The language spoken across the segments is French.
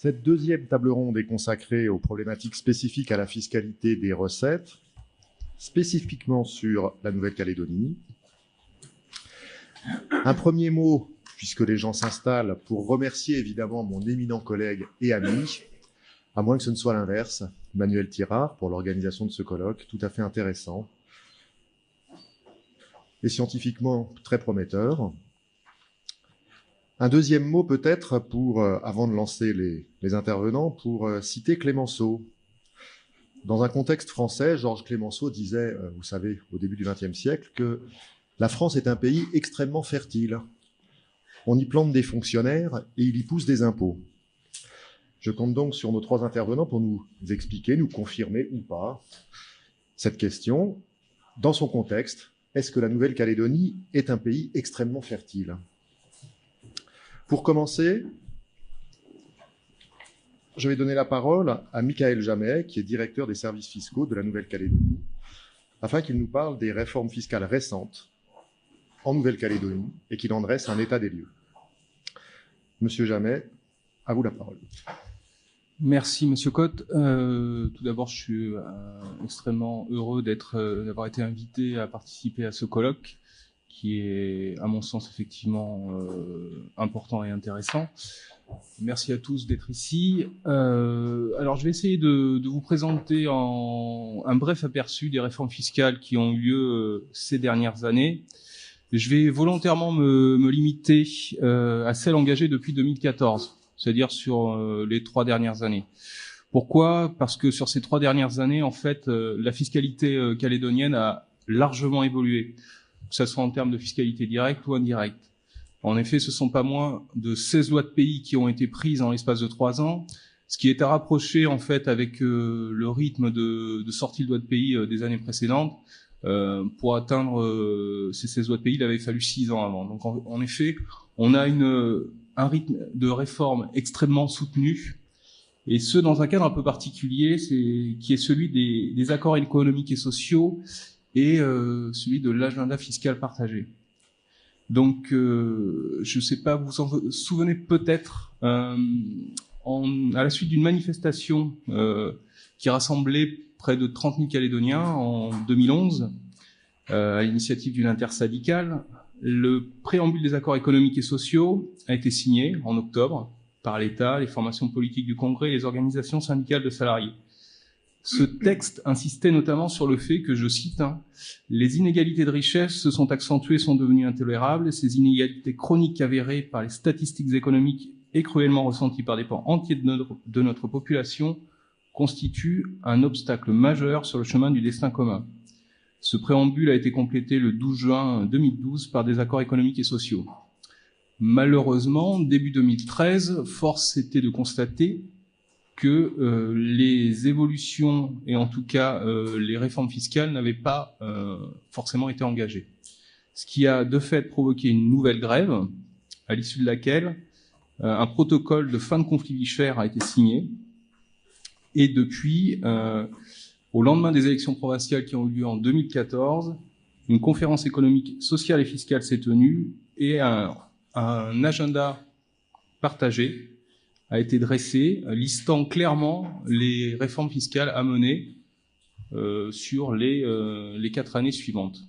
Cette deuxième table ronde est consacrée aux problématiques spécifiques à la fiscalité des recettes, spécifiquement sur la Nouvelle-Calédonie. Un premier mot, puisque les gens s'installent, pour remercier évidemment mon éminent collègue et ami, à moins que ce ne soit l'inverse, Manuel Tirard, pour l'organisation de ce colloque, tout à fait intéressant et scientifiquement très prometteur. Un deuxième mot peut-être, avant de lancer les intervenants, pour citer Clémenceau. Dans un contexte français, Georges Clémenceau disait, vous savez, au début du XXe siècle, que la France est un pays extrêmement fertile. On y plante des fonctionnaires et il y pousse des impôts. Je compte donc sur nos trois intervenants pour nous expliquer, nous confirmer ou pas cette question. Dans son contexte, est-ce que la Nouvelle-Calédonie est un pays extrêmement fertile ? Pour commencer, je vais donner la parole à Michaël Jamet, qui est directeur des services fiscaux de la Nouvelle-Calédonie, afin qu'il nous parle des réformes fiscales récentes en Nouvelle-Calédonie et qu'il en dresse un état des lieux. Monsieur Jamet, à vous la parole. Merci, Monsieur Cotte. Tout d'abord, je suis extrêmement heureux d'avoir été invité à participer à ce colloque, qui est, à mon sens, effectivement important et intéressant. Merci à tous d'être ici. Alors, je vais essayer de vous présenter un bref aperçu des réformes fiscales qui ont eu lieu ces dernières années. Je vais volontairement me limiter à celles engagées depuis 2014, c'est-à-dire sur les 3 dernières années. Pourquoi ? Parce que sur ces 3 dernières années, en fait, la fiscalité calédonienne a largement évolué, que ce soit en termes de fiscalité directe ou indirecte. En effet, ce sont pas moins de 16 lois de pays qui ont été prises en l'espace de 3 ans, ce qui est à rapprocher en fait avec le rythme de sortie de lois de pays des années précédentes. Pour atteindre ces 16 lois de pays, il avait fallu 6 ans avant. Donc en effet, on a un rythme de réforme extrêmement soutenu, et ce dans un cadre un peu particulier, qui est celui des accords économiques et sociaux et celui de l'agenda fiscal partagé. Donc, je ne sais pas, vous vous en souvenez peut-être, à la suite d'une manifestation qui rassemblait près de 30 000 Calédoniens en 2011, à l'initiative d'une intersyndicale, le préambule des accords économiques et sociaux a été signé en octobre par l'État, les formations politiques du Congrès et les organisations syndicales de salariés. Ce texte insistait notamment sur le fait que, je cite, les inégalités de richesse se sont accentuées, sont devenues intolérables, et ces inégalités chroniques avérées par les statistiques économiques et cruellement ressenties par des pans entiers de notre population constituent un obstacle majeur sur le chemin du destin commun. Ce préambule a été complété le 12 juin 2012 par des accords économiques et sociaux. Malheureusement, début 2013, force était de constater que les évolutions et en tout cas les réformes fiscales n'avaient pas forcément été engagées. Ce qui a de fait provoqué une nouvelle grève, à l'issue de laquelle un protocole de fin de conflit Vichère a été signé. Et depuis, au lendemain des élections provinciales qui ont eu lieu en 2014, une conférence économique, sociale et fiscale s'est tenue et un agenda partagé a été dressé, listant clairement les réformes fiscales à mener sur les 4 années suivantes.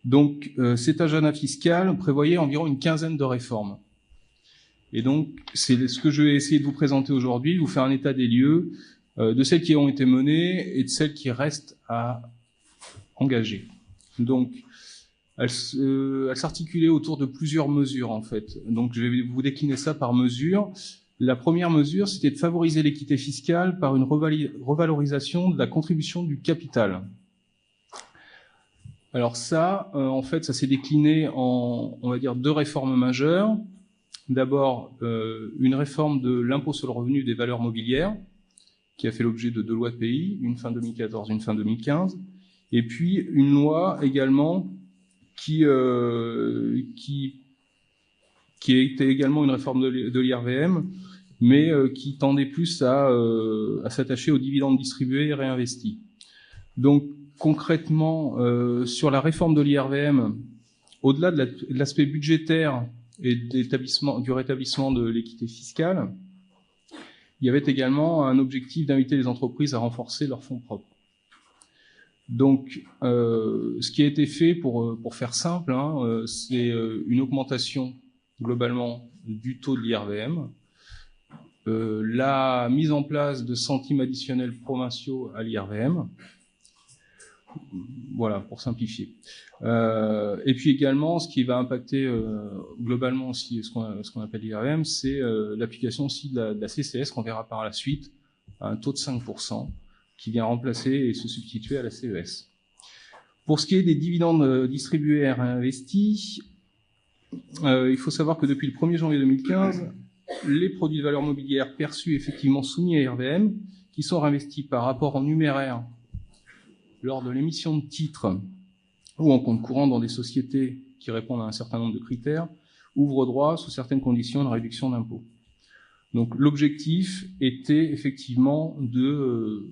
Donc, cet agenda fiscal prévoyait environ une quinzaine de réformes. Et donc, c'est ce que je vais essayer de vous présenter aujourd'hui, vous faire un état des lieux de celles qui ont été menées et de celles qui restent à engager. Donc, elle s'articulait autour de plusieurs mesures, en fait. Donc, je vais vous décliner ça par mesure. La première mesure, c'était de favoriser l'équité fiscale par une revalorisation de la contribution du capital. Alors ça, en fait, ça s'est décliné en, on va dire, 2 réformes majeures. D'abord, une réforme de l'impôt sur le revenu des valeurs mobilières, qui a fait l'objet de 2 lois de pays, une fin 2014, une fin 2015, et puis une loi également qui a été également une réforme de l'IRVM, mais qui tendait plus à s'attacher aux dividendes distribués et réinvestis. Donc concrètement, sur la réforme de l'IRVM, au-delà de l'aspect budgétaire et du rétablissement de l'équité fiscale, il y avait également un objectif d'inviter les entreprises à renforcer leurs fonds propres. Donc, ce qui a été fait, pour faire simple, hein, c'est une augmentation globalement du taux de l'IRVM, la mise en place de centimes additionnels provinciaux à l'IRVM, voilà, pour simplifier. Et puis également, ce qui va impacter globalement aussi ce qu'on appelle l'IRVM, c'est l'application aussi de la CCS, qu'on verra par la suite, à un taux de 5%, qui vient remplacer et se substituer à la CES. Pour ce qui est des dividendes distribués et réinvestis, il faut savoir que depuis le 1er janvier 2015, les produits de valeur mobilière perçus effectivement soumis à IRVM, qui sont réinvestis par rapport en numéraire lors de l'émission de titres ou en compte courant dans des sociétés qui répondent à un certain nombre de critères, ouvrent droit, sous certaines conditions, à une réduction d'impôt. Donc l'objectif était effectivement de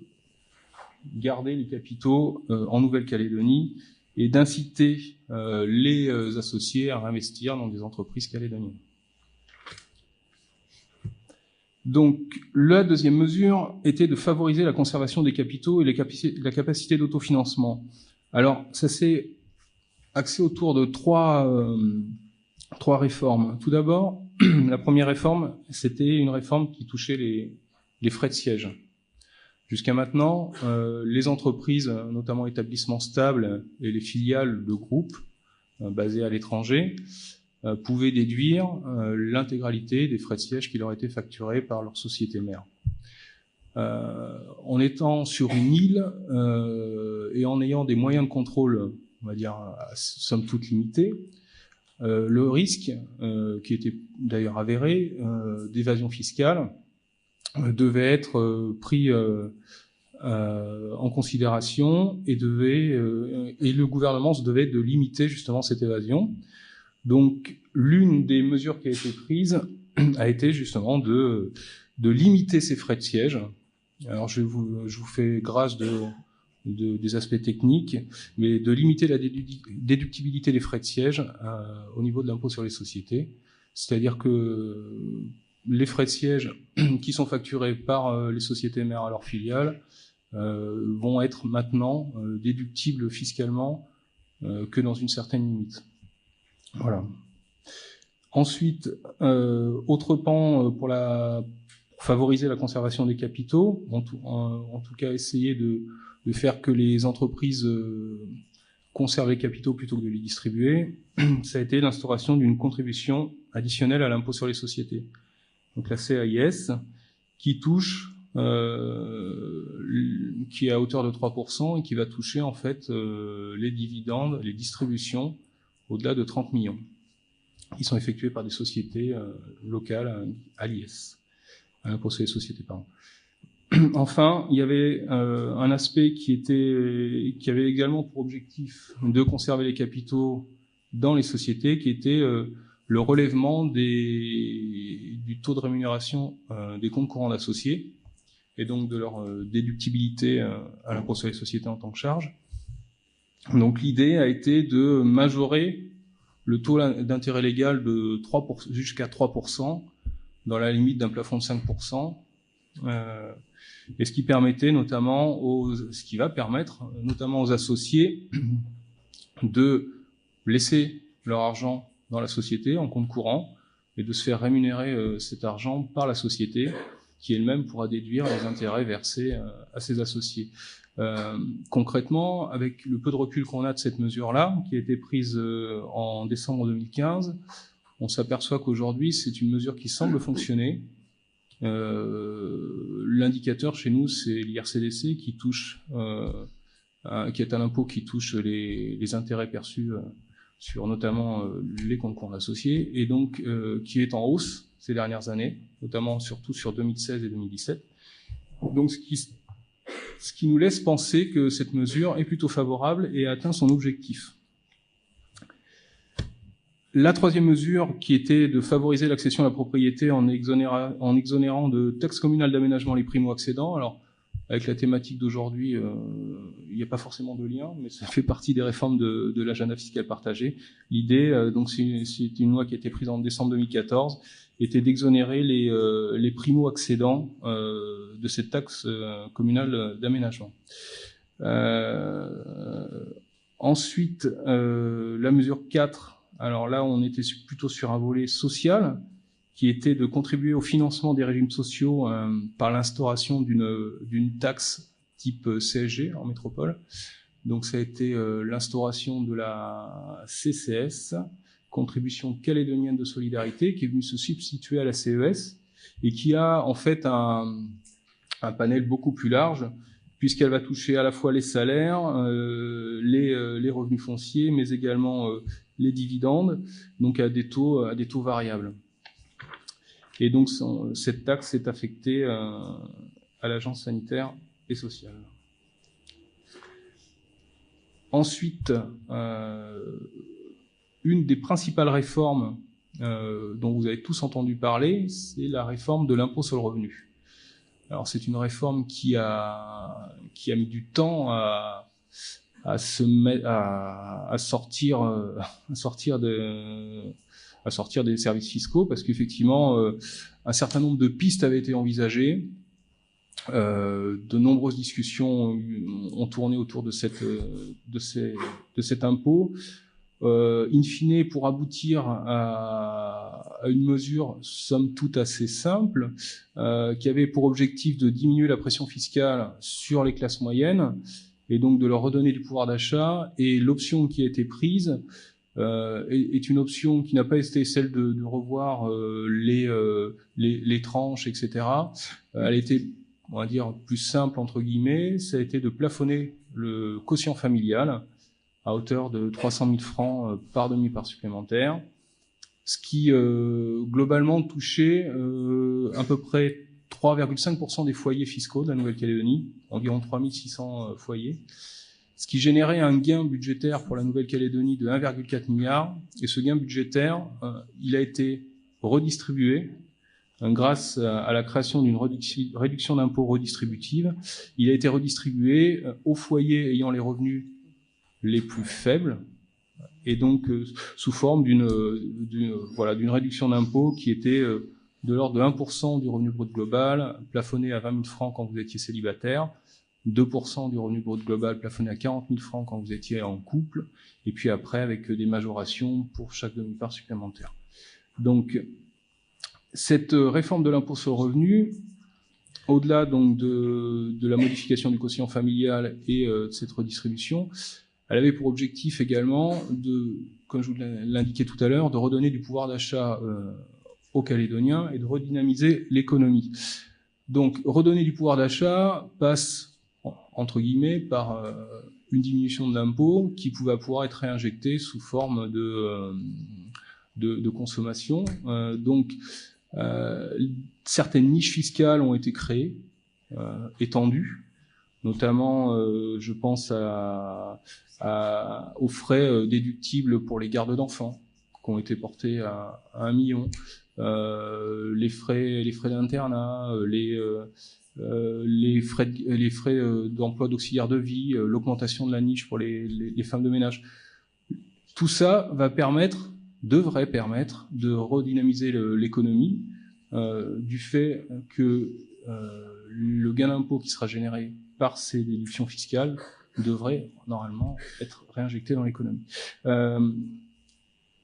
garder les capitaux en Nouvelle-Calédonie et d'inciter les associés à réinvestir dans des entreprises calédoniennes. Donc, la deuxième mesure était de favoriser la conservation des capitaux et la capacité d'autofinancement. Alors, ça s'est axé autour de trois réformes. Tout d'abord, la première réforme, c'était une réforme qui touchait les frais de siège. Jusqu'à maintenant, les entreprises, notamment établissements stables et les filiales de groupes basés à l'étranger, pouvaient déduire l'intégralité des frais de siège qui leur étaient facturés par leur société mère. En étant sur une île et en ayant des moyens de contrôle, on va dire, somme toute limités, le risque, qui était d'ailleurs avéré, d'évasion fiscale, devait être pris en considération et le gouvernement se devait de limiter justement cette évasion. Donc, l'une des mesures qui a été prise a été justement de limiter ces frais de siège. Alors, je vous fais grâce des aspects techniques, mais de limiter la déductibilité des frais de siège au niveau de l'impôt sur les sociétés. C'est-à-dire que les frais de siège qui sont facturés par les sociétés mères à leurs filiales vont être maintenant déductibles fiscalement que dans une certaine limite. Voilà. Ensuite, autre pan pour favoriser la conservation des capitaux, en tout cas essayer de faire que les entreprises conservent les capitaux plutôt que de les distribuer, ça a été l'instauration d'une contribution additionnelle à l'impôt sur les sociétés. Donc la CAIS, qui touche, qui est à hauteur de 3% et qui va toucher en fait les dividendes, les distributions au-delà de 30 millions, qui sont effectués par des sociétés locales à l'IS, à l'impôt sur les sociétés, pardon. Enfin, il y avait un aspect qui avait également pour objectif de conserver les capitaux dans les sociétés, qui était le relèvement du taux de rémunération des comptes courants d'associés, et donc de leur déductibilité à l'impôt sur les sociétés en tant que charge. Donc l'idée a été de majorer le taux d'intérêt légal de 3% jusqu'à 3%, dans la limite d'un plafond de 5%, et ce qui va permettre notamment aux associés de laisser leur argent dans la société en compte courant et de se faire rémunérer cet argent par la société, qui elle-même pourra déduire les intérêts versés à ses associés. Concrètement, avec le peu de recul qu'on a de cette mesure-là, qui a été prise en décembre 2015, on s'aperçoit qu'aujourd'hui, c'est une mesure qui semble fonctionner. L'indicateur chez nous, c'est l'IRCDC qui est un impôt qui touche les intérêts perçus sur notamment les comptes courants associés, et donc qui est en hausse ces dernières années, notamment surtout sur 2016 et 2017. Donc ce qui nous laisse penser que cette mesure est plutôt favorable et a atteint son objectif. La troisième mesure, qui était de favoriser l'accession à la propriété en exonérant de taxes communales d'aménagement les primo-accédants. Alors, avec la thématique d'aujourd'hui, il n'y a pas forcément de lien, mais ça fait partie des réformes de l'agenda fiscal partagé. L'idée, donc c'est une loi qui a été prise en décembre 2014, était d'exonérer les primo-accédants de cette taxe communale d'aménagement. Ensuite, la mesure 4, alors là, on était plutôt sur un volet social, qui était de contribuer au financement des régimes sociaux par l'instauration d'une taxe type CSG en métropole. Donc ça a été l'instauration de la CCS, Contribution calédonienne de solidarité, qui est venue se substituer à la CES et qui a en fait un panel beaucoup plus large, puisqu'elle va toucher à la fois les salaires, les revenus fonciers, mais également les dividendes, donc à des taux variables. Et donc cette taxe est affectée à l'agence sanitaire et sociale. Ensuite, une des principales réformes dont vous avez tous entendu parler, c'est la réforme de l'impôt sur le revenu. Alors c'est une réforme qui a mis du temps à sortir des services fiscaux, parce qu'effectivement un certain nombre de pistes avaient été envisagées. De nombreuses discussions ont tourné autour de cet impôt. In fine, pour aboutir à une mesure somme toute assez simple, qui avait pour objectif de diminuer la pression fiscale sur les classes moyennes et donc de leur redonner du pouvoir d'achat. Et l'option qui a été prise est une option qui n'a pas été celle de revoir les tranches, etc. Elle était, on va dire, plus simple entre guillemets. Ça a été de plafonner le quotient familial à hauteur de 300 000 francs par demi-part supplémentaire, ce qui globalement touchait à peu près 3,5% des foyers fiscaux de la Nouvelle-Calédonie, environ 3600 foyers, ce qui générait un gain budgétaire pour la Nouvelle-Calédonie de 1,4 milliard. Et ce gain budgétaire, il a été redistribué grâce à la création d'une réduction d'impôt redistributive. Il a été redistribué aux foyers ayant les revenus les plus faibles, et donc sous forme d'une réduction d'impôt qui était de l'ordre de 1% du revenu brut global, plafonné à 20 000 francs quand vous étiez célibataire, 2% du revenu brut global plafonné à 40 000 francs quand vous étiez en couple, et puis après avec des majorations pour chaque demi-part supplémentaire. Donc cette réforme de l'impôt sur le revenu, au-delà donc de la modification du quotient familial et de cette redistribution, elle avait pour objectif également comme je vous l'indiquais tout à l'heure, de redonner du pouvoir d'achat aux Calédoniens et de redynamiser l'économie. Donc, redonner du pouvoir d'achat passe, entre guillemets, par une diminution de l'impôt qui va pouvoir être réinjectée sous forme de consommation. Donc, certaines niches fiscales ont été créées, étendues, notamment, je pense aux frais déductibles pour les gardes d'enfants, qui ont été portés à 1 million, les frais d'internat, les frais d'emploi d'auxiliaires de vie, l'augmentation de la niche pour les femmes de ménage. Tout ça devrait permettre de redynamiser l'économie, du fait que le gain d'impôt qui sera généré par ces déductions fiscales devrait normalement être réinjecté dans l'économie.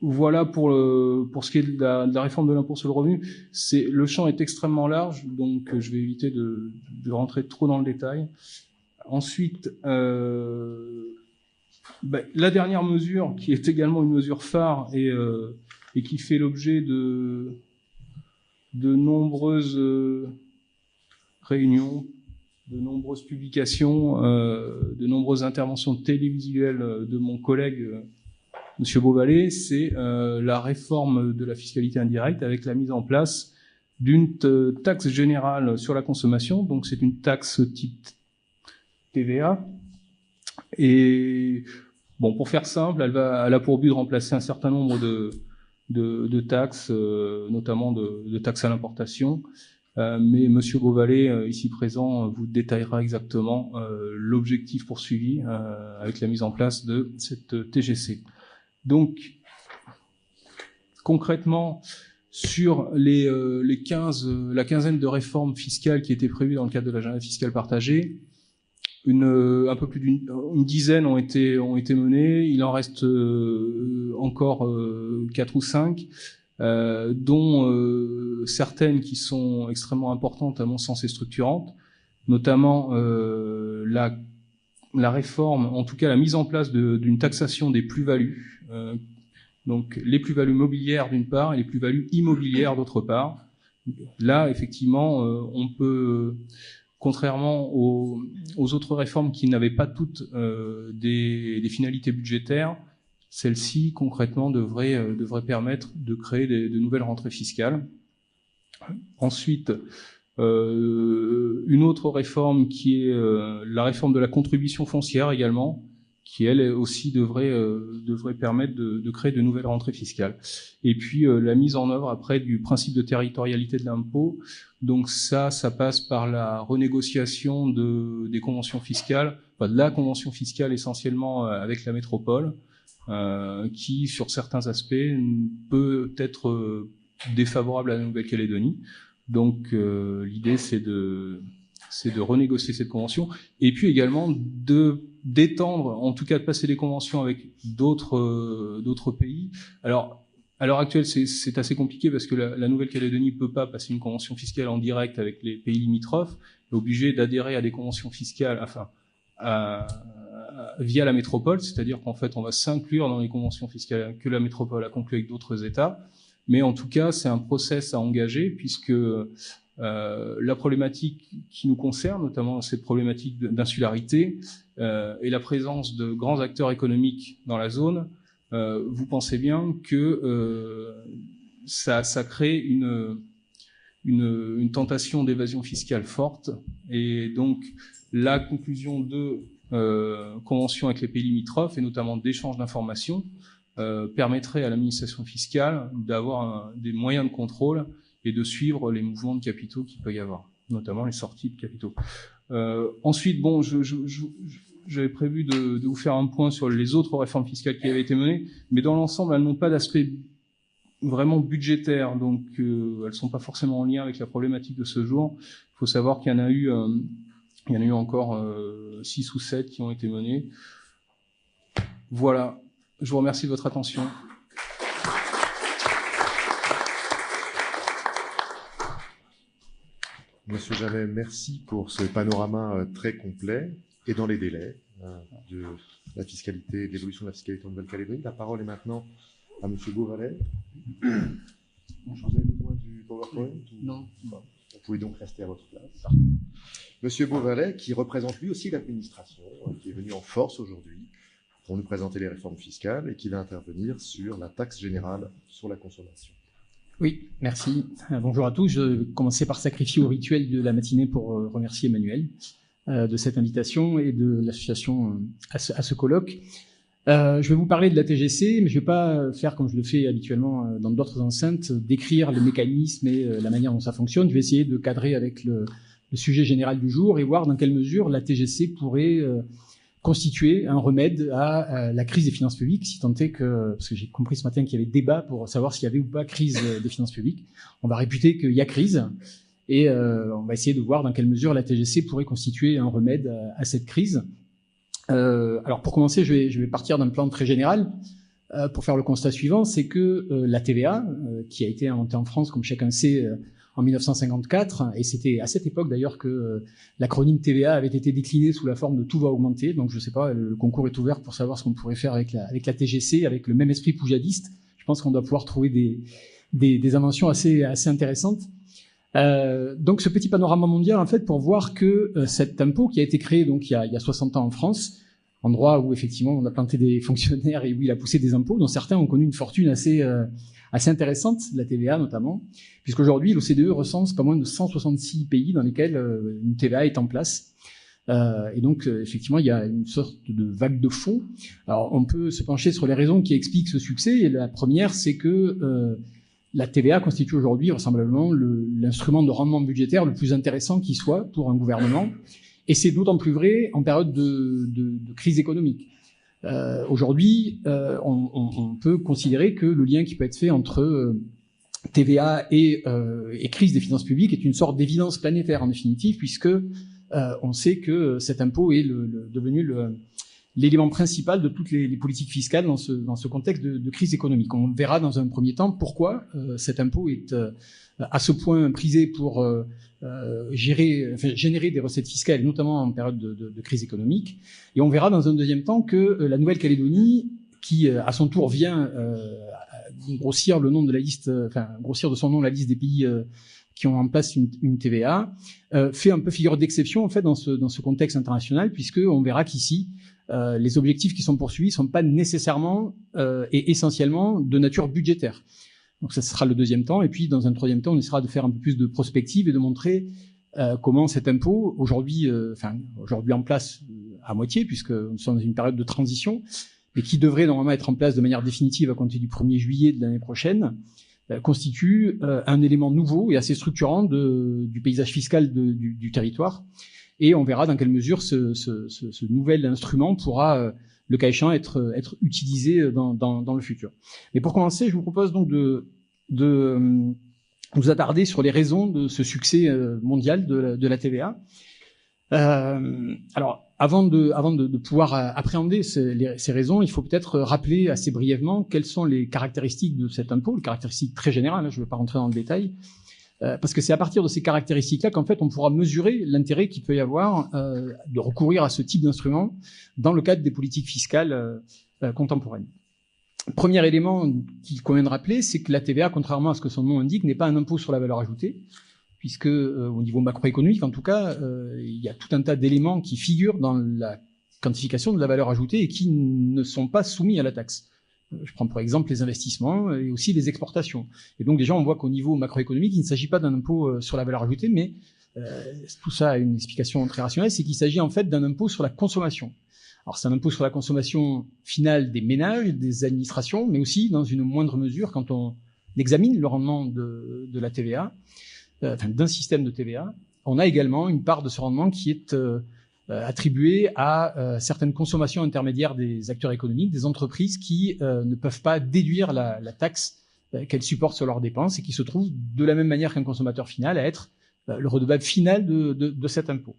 Voilà pour ce qui est de la réforme de l'impôt sur le revenu. Le champ est extrêmement large, donc je vais éviter de rentrer trop dans le détail. Ensuite, la dernière mesure, qui est également une mesure phare et qui fait l'objet de nombreuses réunions, de nombreuses publications, de nombreuses interventions télévisuelles de mon collègue Monsieur Beauvalet, c'est la réforme de la fiscalité indirecte avec la mise en place d'une taxe générale sur la consommation. Donc c'est une taxe type TVA. Et bon, pour faire simple, elle a pour but de remplacer un certain nombre de taxes, notamment de taxes à l'importation, mais Monsieur Beauvalet, ici présent, vous détaillera exactement l'objectif poursuivi avec la mise en place de cette TGC. Donc, concrètement, sur la quinzaine de réformes fiscales qui étaient prévues dans le cadre de l'agenda fiscal partagé, un peu plus d'une dizaine ont été menées. Il en reste encore 4 ou 5, dont certaines qui sont extrêmement importantes à mon sens et structurantes, notamment la réforme, en tout cas la mise en place d'une taxation des plus-values, donc les plus-values mobilières d'une part et les plus-values immobilières d'autre part. Là, effectivement, on peut, contrairement aux autres réformes qui n'avaient pas toutes des finalités budgétaires, celle-ci, concrètement, devrait permettre de créer de nouvelles rentrées fiscales. Ensuite, une autre réforme qui est la réforme de la contribution foncière également, qui elle aussi devrait permettre de créer de nouvelles rentrées fiscales. Et puis la mise en œuvre après du principe de territorialité de l'impôt. Donc ça passe par la renégociation des conventions fiscales, enfin de la convention fiscale essentiellement avec la métropole, qui sur certains aspects peut être défavorable à la Nouvelle-Calédonie. Donc l'idée c'est de renégocier cette convention et puis également d'étendre, en tout cas de passer des conventions avec d'autres pays. Alors, à l'heure actuelle, c'est assez compliqué parce que la Nouvelle-Calédonie peut pas passer une convention fiscale en direct avec les pays limitrophes, est obligée d'adhérer à des conventions fiscales, via la métropole, c'est-à-dire qu'en fait, on va s'inclure dans les conventions fiscales que la métropole a conclues avec d'autres États. Mais en tout cas, c'est un process à engager puisque la problématique qui nous concerne, notamment cette problématique d'insularité et la présence de grands acteurs économiques dans la zone, vous pensez bien que ça crée une tentation d'évasion fiscale forte. Et donc, la conclusion de conventions avec les pays limitrophes, et notamment d'échanges d'informations, permettrait à l'administration fiscale d'avoir des moyens de contrôle et de suivre les mouvements de capitaux qu'il peut y avoir, notamment les sorties de capitaux. Ensuite, bon, j'avais prévu de vous faire un point sur les autres réformes fiscales qui avaient été menées, mais dans l'ensemble, elles n'ont pas d'aspect vraiment budgétaire, donc elles sont pas forcément en lien avec la problématique de ce jour. Il faut savoir qu'il y en a eu encore 6 ou 7 qui ont été menées. Voilà, je vous remercie de votre attention. Monsieur Jamet, merci pour ce panorama très complet et dans les délais de la fiscalité, de l'évolution de la fiscalité en Nouvelle-Calédonie. La parole est maintenant à Monsieur Beauvalet. Vous avez besoin du PowerPoint Non. Vous pouvez donc rester à votre place. Monsieur Beauvalet, qui représente lui aussi l'administration, qui est venu en force aujourd'hui pour nous présenter les réformes fiscales et qui va intervenir sur la taxe générale sur la consommation. Oui, merci. Bonjour à tous. Je vais commencer par sacrifier au rituel de la matinée pour remercier Emmanuel de cette invitation et de l'association à ce colloque. Je vais vous parler de la TGC, mais je ne vais pas faire comme je le fais habituellement dans d'autres enceintes, décrire les mécanismes et la manière dont ça fonctionne. Je vais essayer de cadrer avec le sujet général du jour et voir dans quelle mesure la TGC pourrait constituer un remède à la crise des finances publiques, si tant est que, parce que j'ai compris ce matin qu'il y avait débat pour savoir s'il y avait ou pas crise des finances publiques. On va réputer qu'il y a crise et on va essayer de voir dans quelle mesure la TGC pourrait constituer un remède à cette crise. Alors pour commencer, je vais partir d'un plan très général pour faire le constat suivant, c'est que la TVA, qui a été inventée en France, comme chacun sait, en 1954, et c'était à cette époque d'ailleurs que l'acronyme TVA avait été décliné sous la forme de tout va augmenter. Donc je ne sais pas, le concours est ouvert pour savoir ce qu'on pourrait faire avec la TGC, avec le même esprit poujadiste. Je pense qu'on doit pouvoir trouver des inventions assez intéressantes. Donc ce petit panorama mondial, en fait, pour voir que cet impôt qui a été créé donc il y a 60 ans en France, endroit où effectivement on a planté des fonctionnaires et où il a poussé des impôts, dont certains ont connu une fortune assez intéressante, la TVA notamment, puisqu'aujourd'hui l'OCDE recense pas moins de 166 pays dans lesquels une TVA est en place. Et donc effectivement il y a une sorte de vague de fond. Alors on peut se pencher sur les raisons qui expliquent ce succès, et la première c'est que la TVA constitue aujourd'hui vraisemblablement l'instrument de rendement budgétaire le plus intéressant qui soit pour un gouvernement. Et c'est d'autant plus vrai en période de crise économique. Aujourd'hui, on peut considérer que le lien qui peut être fait entre TVA et crise des finances publiques est une sorte d'évidence planétaire en définitive, puisque on sait que cet impôt est devenu l'élément principal de toutes les politiques fiscales dans ce contexte de crise économique. On verra dans un premier temps pourquoi cet impôt est à ce point prisé pour générer des recettes fiscales, notamment en période de crise économique. Et on verra dans un deuxième temps que la Nouvelle-Calédonie, qui à son tour vient grossir le nom de la liste, grossir de son nom la liste des pays qui ont en place une TVA, fait un peu figure d'exception en fait dans ce contexte international, puisque on verra qu'ici les objectifs qui sont poursuivis ne sont pas nécessairement et essentiellement de nature budgétaire. Donc ça sera le deuxième temps. Et puis dans un troisième temps, on essaiera de faire un peu plus de prospective et de montrer comment cet impôt, aujourd'hui en place à moitié, puisque nous sommes dans une période de transition, mais qui devrait normalement être en place de manière définitive à compter du 1er juillet de l'année prochaine, constitue un élément nouveau et assez structurant du paysage fiscal du territoire. Et on verra dans quelle mesure ce nouvel instrument pourra, le cas échéant, être utilisé dans le futur. Mais pour commencer, je vous propose donc de nous attarder sur les raisons de ce succès mondial de la TVA. Alors, avant de pouvoir appréhender ces raisons, il faut peut-être rappeler assez brièvement quelles sont les caractéristiques de cet impôt, les caractéristiques très générales, hein, je ne vais pas rentrer dans le détail, parce que c'est à partir de ces caractéristiques-là qu'en fait on pourra mesurer l'intérêt qu'il peut y avoir de recourir à ce type d'instrument dans le cadre des politiques fiscales contemporaines. Premier élément qu'il convient de rappeler, c'est que la TVA, contrairement à ce que son nom indique, n'est pas un impôt sur la valeur ajoutée, puisque au niveau macroéconomique, en tout cas, il y a tout un tas d'éléments qui figurent dans la quantification de la valeur ajoutée et qui ne sont pas soumis à la taxe. Je prends pour exemple les investissements et aussi les exportations. Et donc déjà, on voit qu'au niveau macroéconomique, il ne s'agit pas d'un impôt sur la valeur ajoutée, mais tout ça a une explication très rationnelle, c'est qu'il s'agit en fait d'un impôt sur la consommation. Alors c'est un impôt sur la consommation finale des ménages, des administrations, mais aussi dans une moindre mesure quand on examine le rendement de la TVA, d'un système de TVA, on a également une part de ce rendement qui est attribuée à certaines consommations intermédiaires des acteurs économiques, des entreprises qui ne peuvent pas déduire la taxe qu'elles supportent sur leurs dépenses et qui se trouvent de la même manière qu'un consommateur final à être le redevable final de cet impôt.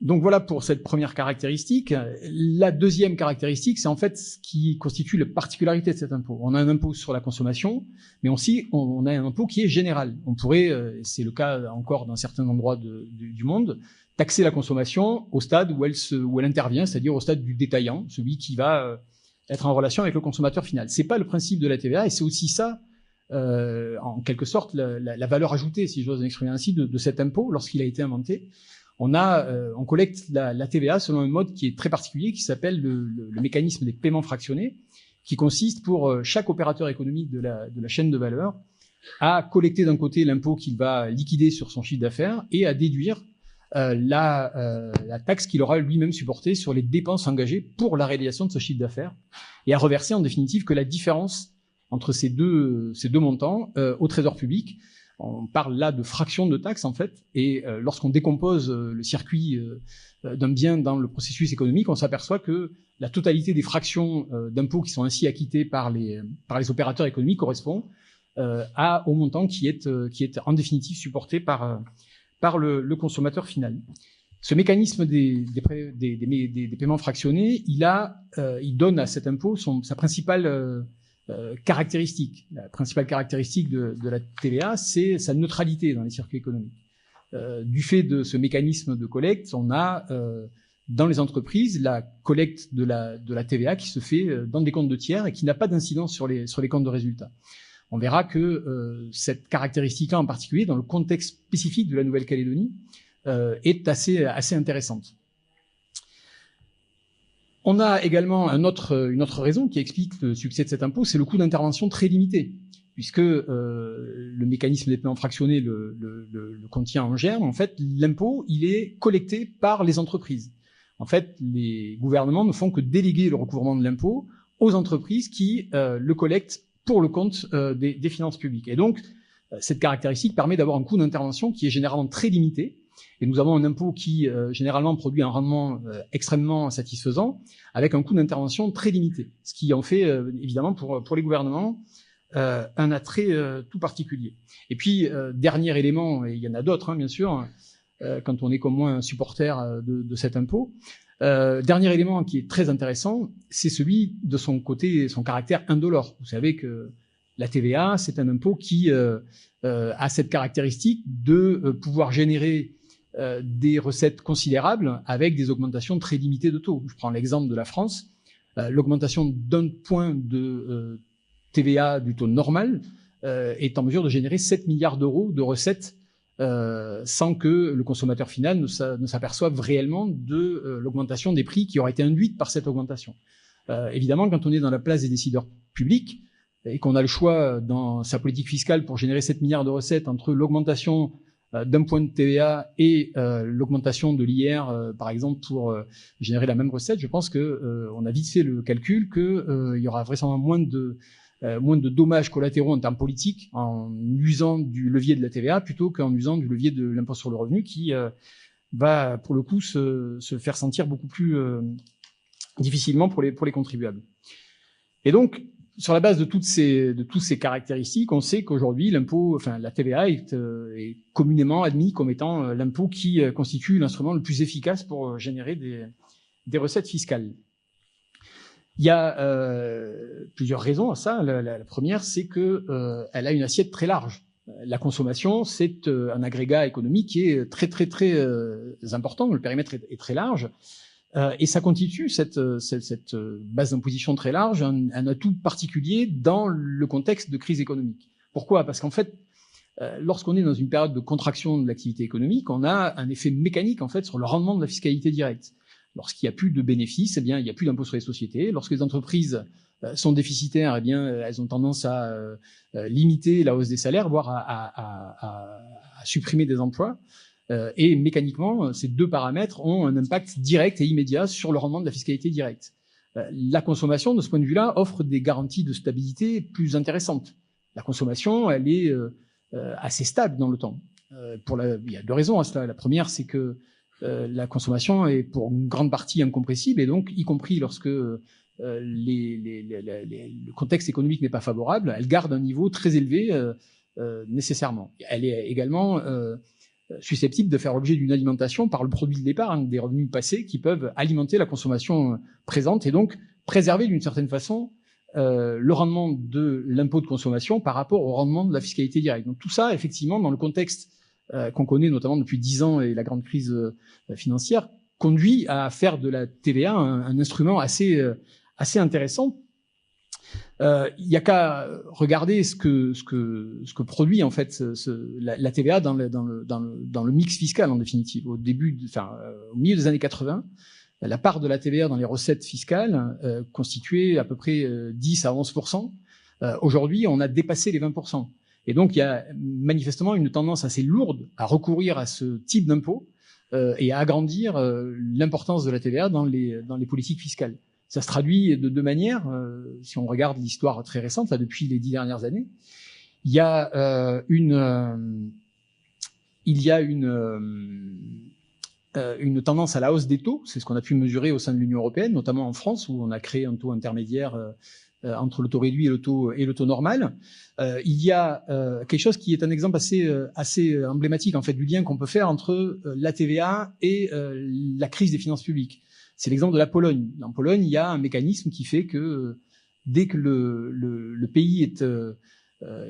Donc voilà pour cette première caractéristique. La deuxième caractéristique, c'est en fait ce qui constitue la particularité de cet impôt. On a un impôt sur la consommation, mais aussi on a un impôt qui est général. On pourrait, c'est le cas encore dans certains endroits du monde, taxer la consommation au stade où elle intervient, c'est-à-dire au stade du détaillant, celui qui va être en relation avec le consommateur final. C'est pas le principe de la TVA, et c'est aussi ça, en quelque sorte, la valeur ajoutée, si j'ose m'exprimer ainsi, de cet impôt lorsqu'il a été inventé. On collecte la TVA selon un mode qui est très particulier, qui s'appelle le mécanisme des paiements fractionnés, qui consiste pour chaque opérateur économique de la chaîne de valeur à collecter d'un côté l'impôt qu'il va liquider sur son chiffre d'affaires et à déduire la taxe qu'il aura lui-même supportée sur les dépenses engagées pour la réalisation de ce chiffre d'affaires, et à reverser en définitive que la différence entre ces deux montants au trésor public. On parle là de fraction de taxe en fait, et lorsqu'on décompose le circuit d'un bien dans le processus économique, on s'aperçoit que la totalité des fractions d'impôts qui sont ainsi acquittées par les opérateurs économiques correspond au montant qui est en définitive supporté par le consommateur final. Ce mécanisme des paiements fractionnés, il donne à cet impôt sa principale caractéristique. La principale caractéristique de la TVA, c'est sa neutralité dans les circuits économiques. Du fait de ce mécanisme de collecte, on a dans les entreprises la collecte de la TVA qui se fait dans des comptes de tiers et qui n'a pas d'incidence sur les comptes de résultats. On verra que cette caractéristique-là en particulier, dans le contexte spécifique de la Nouvelle-Calédonie, est assez intéressante. On a également une autre raison qui explique le succès de cet impôt, c'est le coût d'intervention très limité, puisque le mécanisme des paiements fractionnés le contient en germe. En fait, l'impôt, il est collecté par les entreprises. En fait, les gouvernements ne font que déléguer le recouvrement de l'impôt aux entreprises qui le collectent pour le compte des finances publiques. Et donc, cette caractéristique permet d'avoir un coût d'intervention qui est généralement très limité. Et nous avons un impôt qui, généralement, produit un rendement extrêmement satisfaisant, avec un coût d'intervention très limité. Ce qui en fait, évidemment, pour les gouvernements, un attrait tout particulier. Et puis, dernier élément, et il y en a d'autres, hein, bien sûr, quand on est comme moi un supporter de cet impôt, dernier élément qui est très intéressant, c'est celui de son côté, son caractère indolore. Vous savez que la TVA, c'est un impôt qui a cette caractéristique de pouvoir générer des recettes considérables avec des augmentations très limitées de taux. Je prends l'exemple de la France. L'augmentation d'un point de TVA du taux normal est en mesure de générer 7 milliards d'euros de recettes sans que le consommateur final ne s'aperçoive réellement de l'augmentation des prix qui aurait été induite par cette augmentation. Évidemment, quand on est dans la place des décideurs publics et qu'on a le choix dans sa politique fiscale pour générer 7 milliards de recettes entre l'augmentation d'un point de TVA et l'augmentation de l'IR, par exemple, pour générer la même recette, je pense que on a vite fait le calcul qu'il y aura vraisemblablement moins de dommages collatéraux en termes politiques en usant du levier de la TVA plutôt qu'en usant du levier de l'impôt sur le revenu qui va, pour le coup, se faire sentir beaucoup plus difficilement pour les contribuables. Et donc, sur la base de toutes ces caractéristiques, on sait qu'aujourd'hui, la TVA est communément admis comme étant l'impôt qui constitue l'instrument le plus efficace pour générer des recettes fiscales. Il y a plusieurs raisons à ça. La première, c'est que elle a une assiette très large. La consommation, c'est un agrégat économique qui est très important. Le périmètre est très large. Et ça constitue cette base d'imposition très large un atout particulier dans le contexte de crise économique. Pourquoi ? Parce qu'en fait, lorsqu'on est dans une période de contraction de l'activité économique, on a un effet mécanique en fait sur le rendement de la fiscalité directe. Lorsqu'il n'y a plus de bénéfices, eh bien, il n'y a plus d'impôt sur les sociétés. Lorsque les entreprises sont déficitaires, eh bien, elles ont tendance à limiter la hausse des salaires, voire à supprimer des emplois. Et mécaniquement, ces deux paramètres ont un impact direct et immédiat sur le rendement de la fiscalité directe. La consommation, de ce point de vue-là, offre des garanties de stabilité plus intéressantes. La consommation, elle est assez stable dans le temps. Il y a deux raisons à cela. La première, c'est que la consommation est pour une grande partie incompressible, et donc, y compris lorsque le contexte économique n'est pas favorable, elle garde un niveau très élevé nécessairement. Elle est également susceptible de faire l'objet d'une alimentation par le produit de l'épargne, des revenus passés qui peuvent alimenter la consommation présente et donc préserver d'une certaine façon le rendement de l'impôt de consommation par rapport au rendement de la fiscalité directe. Donc tout ça, effectivement, dans le contexte qu'on connaît notamment depuis 10 ans et la grande crise financière, conduit à faire de la TVA un instrument assez intéressant. Il y a qu'à regarder ce que produit en fait la TVA dans le mix fiscal en définitive. Au milieu des années 80, la part de la TVA dans les recettes fiscales constituait à peu près 10 à 11%. Aujourd'hui, on a dépassé les 20%. Et donc, il y a manifestement une tendance assez lourde à recourir à ce type d'impôt et à agrandir l'importance de la TVA dans les politiques fiscales. Ça se traduit de deux manières. Si on regarde l'histoire très récente, là, depuis les 10 dernières années, il y a une tendance à la hausse des taux. C'est ce qu'on a pu mesurer au sein de l'Union européenne, notamment en France, où on a créé un taux intermédiaire entre le taux réduit et le taux normal. Il y a quelque chose qui est un exemple assez emblématique en fait du lien qu'on peut faire entre la TVA et la crise des finances publiques. C'est l'exemple de la Pologne. En Pologne, il y a un mécanisme qui fait que dès que le pays est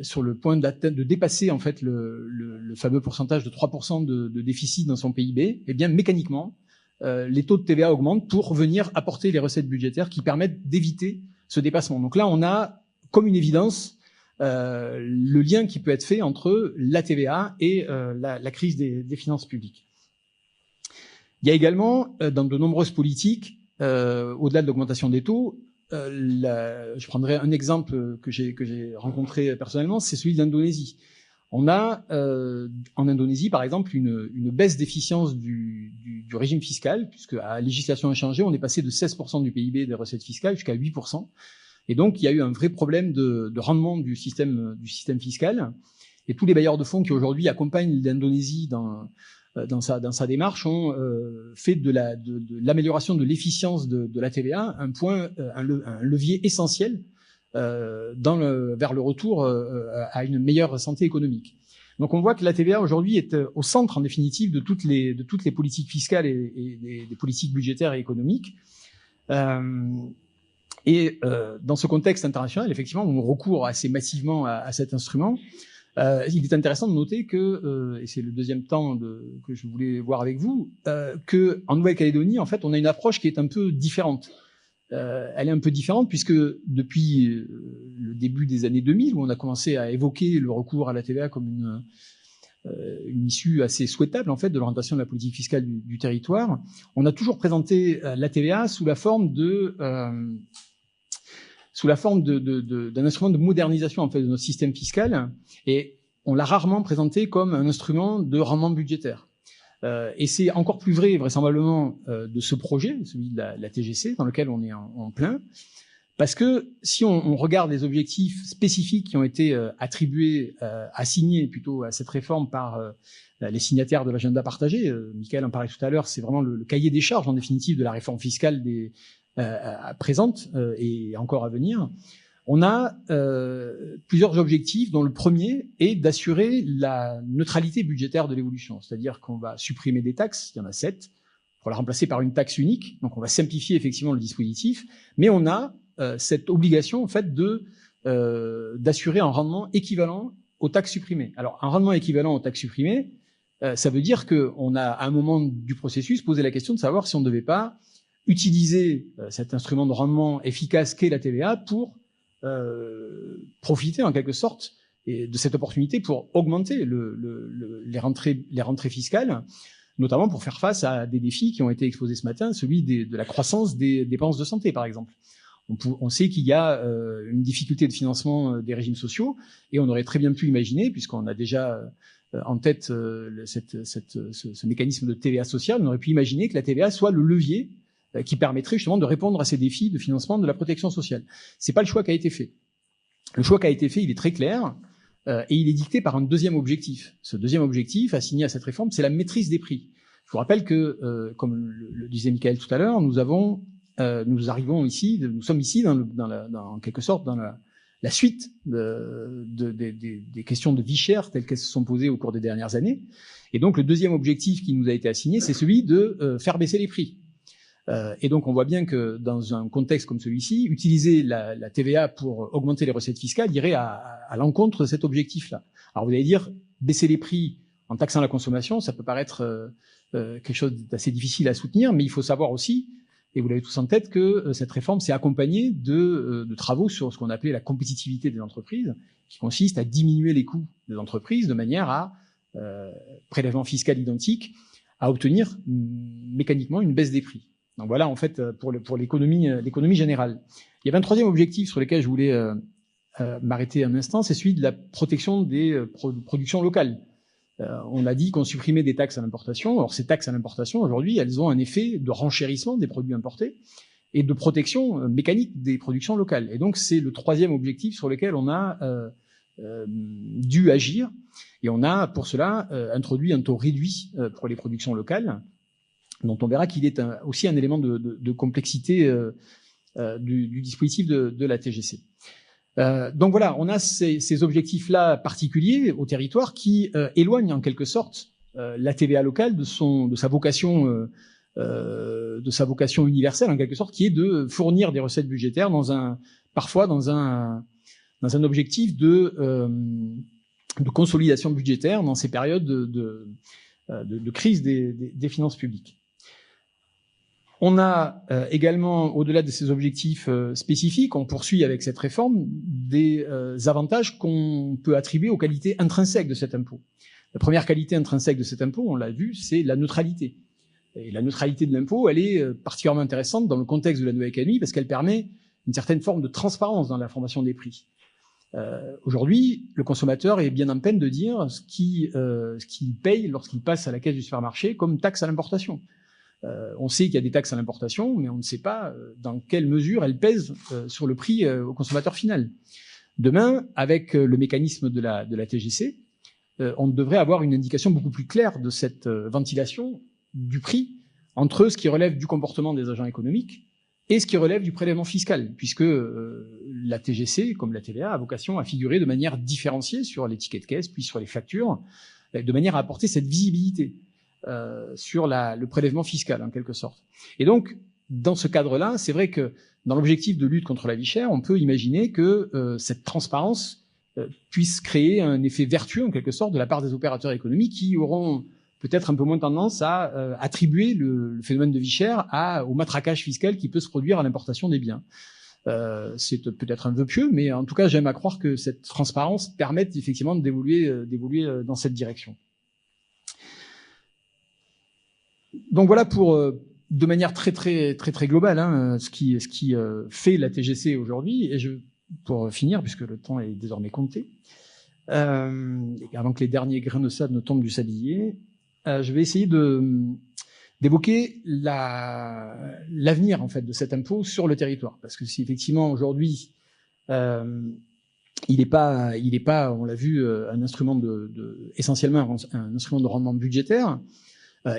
sur le point de dépasser en fait le fameux pourcentage de 3% de déficit dans son PIB, eh bien mécaniquement, les taux de TVA augmentent pour venir apporter les recettes budgétaires qui permettent d'éviter ce dépassement. Donc là, on a comme une évidence le lien qui peut être fait entre la TVA et la crise des finances publiques. Il y a également, dans de nombreuses politiques, au-delà de l'augmentation des taux, je prendrai un exemple que j'ai rencontré personnellement, c'est celui de l'Indonésie. On a en Indonésie, par exemple, une baisse d'efficience du régime fiscal, puisque à législation inchangée, on est passé de 16% du PIB des recettes fiscales jusqu'à 8%. Et donc, il y a eu un vrai problème de rendement du système fiscal. Et tous les bailleurs de fonds qui aujourd'hui accompagnent l'Indonésie dans sa démarche ont fait de l'amélioration de l'efficience de la TVA un levier essentiel vers le retour à une meilleure santé économique. Donc on voit que la TVA aujourd'hui est au centre en définitive de toutes les politiques fiscales et des politiques budgétaires et économiques. Dans ce contexte international, effectivement, on recourt assez massivement à cet instrument. Il est intéressant de noter que, et c'est le deuxième temps que je voulais voir avec vous, que en Nouvelle-Calédonie, en fait, on a une approche qui est un peu différente. Elle est un peu différente puisque depuis le début des années 2000, où on a commencé à évoquer le recours à la TVA comme une issue assez souhaitable en fait de l'orientation de la politique fiscale du territoire, on a toujours présenté la TVA sous la forme d'un instrument de modernisation en fait de notre système fiscal, et on l'a rarement présenté comme un instrument de rendement budgétaire. Et c'est encore plus vrai vraisemblablement de ce projet, celui de la TGC, dans lequel on est en plein, parce que si on regarde les objectifs spécifiques qui ont été assignés plutôt à cette réforme par les signataires de l'agenda partagé, Michael en parlait tout à l'heure, c'est vraiment le cahier des charges en définitive de la réforme fiscale présente et encore à venir. On a plusieurs objectifs, dont le premier est d'assurer la neutralité budgétaire de l'évolution. C'est-à-dire qu'on va supprimer des taxes, il y en a 7, pour la remplacer par une taxe unique. Donc on va simplifier effectivement le dispositif, mais on a cette obligation en fait d'assurer un rendement équivalent aux taxes supprimées. Alors un rendement équivalent aux taxes supprimées, ça veut dire qu'on a à un moment du processus posé la question de savoir si on ne devait pas utiliser cet instrument de rendement efficace qu'est la TVA pour profiter en quelque sorte de cette opportunité pour augmenter les rentrées fiscales, notamment pour faire face à des défis qui ont été exposés ce matin, celui de la croissance des dépenses de santé par exemple. On sait qu'il y a une difficulté de financement des régimes sociaux, et on aurait très bien pu imaginer, puisqu'on a déjà en tête ce mécanisme de TVA sociale, on aurait pu imaginer que la TVA soit le levier qui permettrait justement de répondre à ces défis de financement de la protection sociale. C'est pas le choix qui a été fait. Le choix qui a été fait, il est très clair, et il est dicté par un deuxième objectif. Ce deuxième objectif assigné à cette réforme, c'est la maîtrise des prix. Je vous rappelle que, comme le disait Michael tout à l'heure, nous sommes ici en quelque sorte dans la suite des questions de vie chère telles qu'elles se sont posées au cours des dernières années. Et donc le deuxième objectif qui nous a été assigné, c'est celui de faire baisser les prix. Et donc on voit bien que dans un contexte comme celui-ci, utiliser la TVA pour augmenter les recettes fiscales irait à l'encontre de cet objectif-là. Alors vous allez dire, baisser les prix en taxant la consommation, ça peut paraître quelque chose d'assez difficile à soutenir, mais il faut savoir aussi, et vous l'avez tous en tête, que cette réforme s'est accompagnée de travaux sur ce qu'on appelait la compétitivité des entreprises, qui consiste à diminuer les coûts des entreprises de manière à, prélèvement fiscal identique, à obtenir mécaniquement une baisse des prix. Donc voilà, en fait, pour l'économie générale. Il y avait un troisième objectif sur lequel je voulais m'arrêter un instant, c'est celui de la protection des productions locales. On a dit qu'on supprimait des taxes à l'importation. Alors ces taxes à l'importation, aujourd'hui, elles ont un effet de renchérissement des produits importés et de protection mécanique des productions locales. Et donc c'est le troisième objectif sur lequel on a dû agir. Et on a, pour cela, introduit un taux réduit pour les productions locales, dont on verra qu'il est aussi un élément de complexité du dispositif de la TGC. Donc voilà, on a ces objectifs-là particuliers au territoire qui éloignent en quelque sorte la TVA locale de sa vocation universelle en quelque sorte, qui est de fournir des recettes budgétaires parfois dans un objectif de consolidation budgétaire dans ces périodes de crise des finances publiques. On a également, au-delà de ces objectifs spécifiques, on poursuit avec cette réforme des avantages qu'on peut attribuer aux qualités intrinsèques de cet impôt. La première qualité intrinsèque de cet impôt, on l'a vu, c'est la neutralité. Et la neutralité de l'impôt, elle est particulièrement intéressante dans le contexte de la Nouvelle-Calédonie parce qu'elle permet une certaine forme de transparence dans la formation des prix. Aujourd'hui, le consommateur est bien en peine de dire ce qu'il paye lorsqu'il passe à la caisse du supermarché comme taxe à l'importation. On sait qu'il y a des taxes à l'importation, mais on ne sait pas dans quelle mesure elles pèsent sur le prix au consommateur final. Demain, avec le mécanisme de la TGC, on devrait avoir une indication beaucoup plus claire de cette ventilation du prix entre ce qui relève du comportement des agents économiques et ce qui relève du prélèvement fiscal, puisque la TGC, comme la TVA, a vocation à figurer de manière différenciée sur les tickets de caisse, puis sur les factures, de manière à apporter cette visibilité sur le prélèvement fiscal, en quelque sorte. Et donc, dans ce cadre-là, c'est vrai que dans l'objectif de lutte contre la vie chère, on peut imaginer que cette transparence puisse créer un effet vertueux, en quelque sorte, de la part des opérateurs économiques qui auront peut-être un peu moins tendance à attribuer le phénomène de vie chère au matraquage fiscal qui peut se produire à l'importation des biens. C'est peut-être un vœu pieux, mais en tout cas, j'aime à croire que cette transparence permette effectivement d'évoluer dans cette direction. Donc voilà pour, de manière très globale, ce qui fait la TGC aujourd'hui. Et pour finir, puisque le temps est désormais compté, avant que les derniers grains de sable ne tombent du sablier, je vais essayer d'évoquer l'avenir en fait de cet impôt sur le territoire, parce que si effectivement aujourd'hui il n'est pas, on l'a vu, un instrument essentiellement un instrument de rendement budgétaire,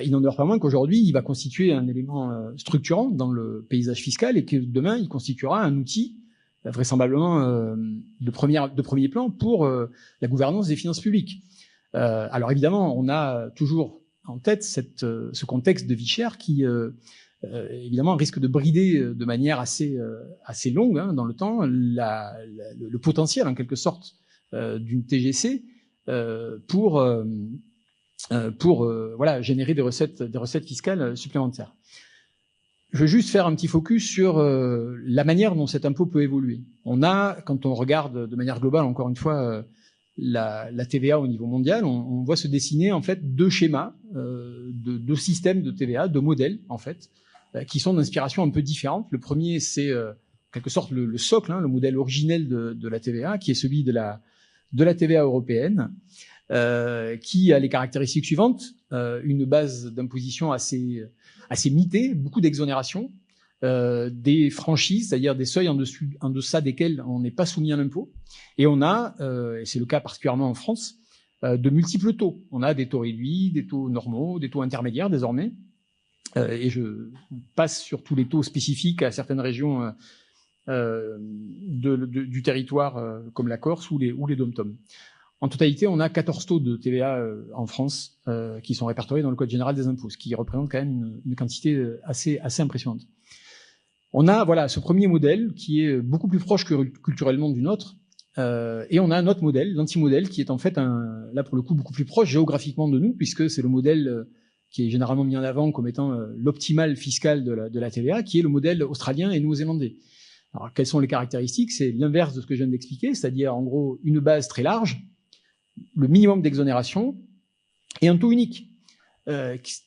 il n'en demeure pas moins qu'aujourd'hui il va constituer un élément structurant dans le paysage fiscal et que demain il constituera un outil vraisemblablement de premier plan pour la gouvernance des finances publiques. Alors évidemment, on a toujours en tête ce contexte de vie chère qui, évidemment, risque de brider de manière assez longue dans le temps le potentiel, en quelque sorte, d'une TGC pour générer des recettes fiscales supplémentaires. Je veux juste faire un petit focus sur la manière dont cet impôt peut évoluer. Quand on regarde de manière globale, encore une fois, la TVA au niveau mondial, on voit se dessiner en fait deux schémas, deux systèmes de TVA, deux modèles en fait, qui sont d'inspiration un peu différente. Le premier, c'est en quelque sorte le socle, le modèle originel de la TVA, qui est celui de la TVA européenne, qui a les caractéristiques suivantes: une base d'imposition assez mitée, beaucoup d'exonérations, des franchises, c'est-à-dire des seuils en deçà desquels on n'est pas soumis à l'impôt. Et on a, et c'est le cas particulièrement en France, de multiples taux. On a des taux réduits, des taux normaux, des taux intermédiaires désormais. Et je passe sur tous les taux spécifiques à certaines régions du territoire, comme la Corse ou les dom-toms. En totalité, on a 14 taux de TVA en France qui sont répertoriés dans le Code général des impôts, ce qui représente quand même une quantité assez impressionnante. On a ce premier modèle qui est beaucoup plus proche culturellement du nôtre, et on a un autre modèle, l'anti-modèle, qui est en fait là pour le coup beaucoup plus proche géographiquement de nous, puisque c'est le modèle qui est généralement mis en avant comme étant l'optimal fiscal de la TVA, qui est le modèle australien et néo-zélandais. Alors quelles sont les caractéristiques? C'est l'inverse de ce que je viens d'expliquer, c'est-à-dire en gros une base très large, le minimum d'exonération et un taux unique.